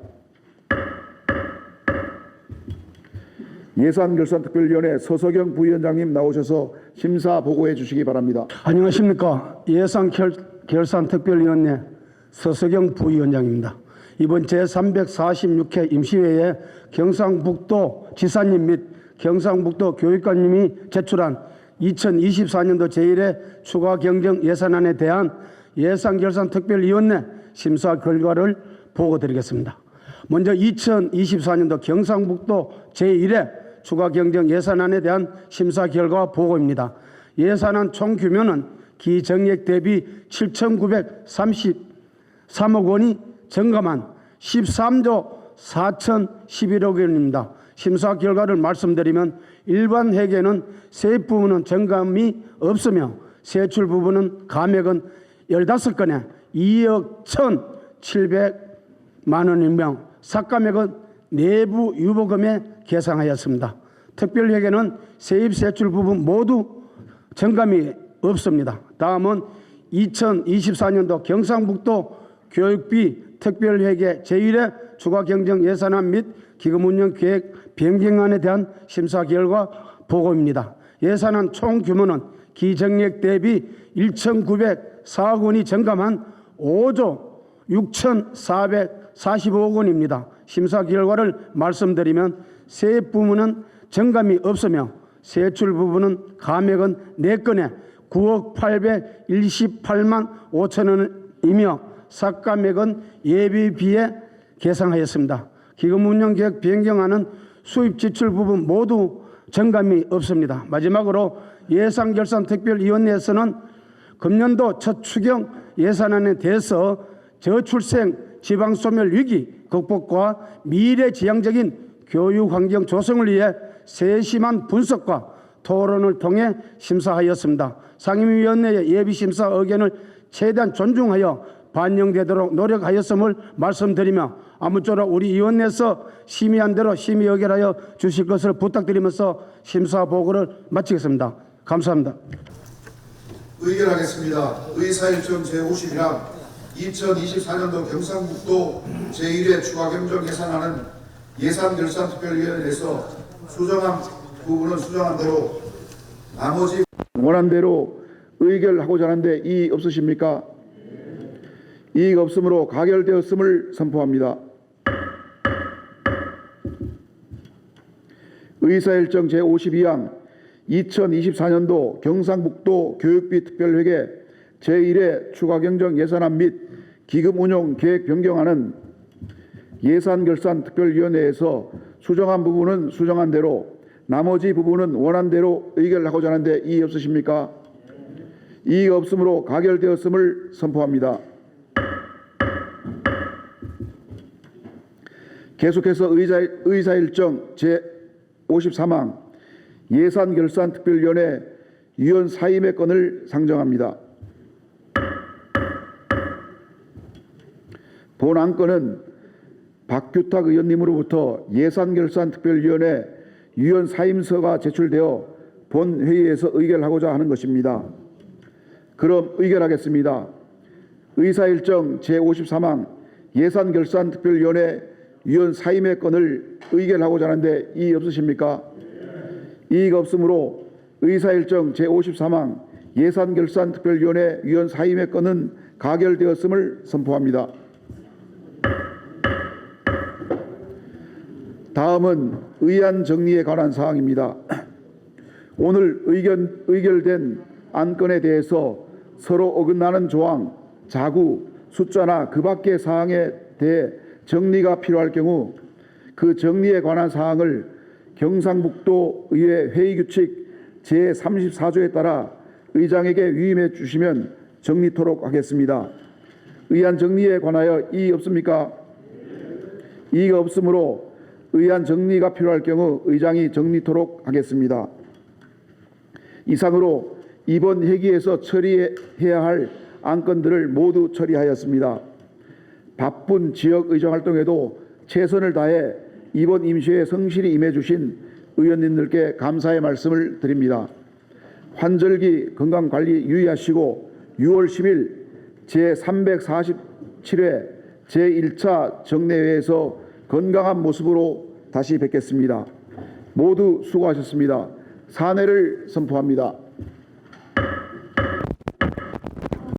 Speaker 8: 예산결산특별위원회 서석영 부위원장님 나오셔서 심사 보고해 주시기 바랍니다.
Speaker 12: 안녕하십니까. 예산결산특별위원회 서석영 부위원장입니다. 이번 제346회 임시회에 경상북도 지사님 및 경상북도 교육감님이 제출한 2024년도 제1회 추가 경정 예산안에 대한 예산결산특별위원회 심사 결과를 보고드리겠습니다. 먼저 2024년도 경상북도 제1회 추가 경정 예산안에 대한 심사 결과 보고입니다. 예산안 총 규모는 기정액 대비 7,933억 원이 증감한 13조 4,011억 원입니다. 심사 결과를 말씀드리면 일반 회계는 세입 부분은 증감이 없으며 세출 부분은 감액은 15건에 2억 1,700만 원이며 삭감액은 내부 유보금에 계상하였습니다. 특별회계는 세입 세출 부분 모두 증감이 없습니다. 다음은 2024년도 경상북도 교육비 특별회계 제1회 추가 경정 예산안 및 기금운용계획 변경안에 대한 심사 결과 보고입니다. 예산안 총 규모는 기정액 대비 1,904억 원이 증감한 5조 6,445억 원입니다. 심사 결과를 말씀드리면 세입 부분은 증감이 없으며 세출 부분은 감액은 4건에 9억 828만 5천 원이며 삭감액은 예비비에 계상하였습니다. 기금운용계획 변경안은 수입 지출 부분 모두 증감이 없습니다. 마지막으로 예산결산특별위원회에서는 금년도 첫 추경 예산안에 대해서 저출생 지방소멸 위기 극복과 미래지향적인 교육환경 조성을 위해 세심한 분석과 토론을 통해 심사하였습니다. 상임위원회의 예비심사 의견을 최대한 존중하여 반영되도록 노력하였음을 말씀드리며 아무쪼록 우리 위원회에서 심의한 대로 심의 의결하여 주실 것을 부탁드리면서 심사 보고를 마치겠습니다. 감사합니다.
Speaker 1: 의결하겠습니다. 의사일정 제51항 2024년도 경상북도 제1회 추가 경정 예산안은 예산결산특별위원회에서 수정한 부분은 수정한 대로 나머지
Speaker 8: 원안대로 의결하고자 하는데 이의 없으십니까? 이의가 없으므로 가결되었음을 선포합니다. 의사일정 제52항 2024년도 경상북도 교육비 특별회계 제1회 추가 경정 예산안 및 기금 운용 계획 변경안은 예산결산특별위원회에서 수정한 부분은 수정한 대로 나머지 부분은 원안대로 의결하고자 하는데 이의 없으십니까? 이의가 없으므로 가결되었음을 선포합니다. 계속해서 의사일정 제53항 예산결산특별위원회 위원 사임의 건을 상정합니다. 본 안건은 박규탁 의원님으로부터 예산결산특별위원회 위원 사임서가 제출되어 본 회의에서 의결하고자 하는 것입니다. 그럼 의결하겠습니다. 의사일정 제53항 예산결산특별위원회 위원 사임의 건을 의결하고자 하는데 이의 없으십니까? 이의가 없으므로 의사일정 제53항 예산결산특별위원회 위원 사임의 건은 가결되었음을 선포합니다. 다음은 의안 정리에 관한 사항입니다. 오늘 의결된 안건에 대해서 서로 어긋나는 조항, 자구, 숫자나 그 밖의 사항에 대해 정리가 필요할 경우 그 정리에 관한 사항을 경상북도 의회 회의규칙 제34조에 따라 의장에게 위임해 주시면 정리토록 하겠습니다. 의안 정리에 관하여 이의 없습니까? 이의가 없으므로 의안 정리가 필요할 경우 의장이 정리토록 하겠습니다. 이상으로 이번 회기에서 처리해야 할 안건들을 모두 처리하였습니다. 바쁜 지역 의정 활동에도 최선을 다해 이번 임시회에 성실히 임해 주신 의원님들께 감사의 말씀을 드립니다. 환절기 건강관리 유의하시고 6월 10일 제347회 제1차 정례회에서 건강한 모습으로 다시 뵙겠습니다. 모두 수고하셨습니다. 사내를 선포합니다.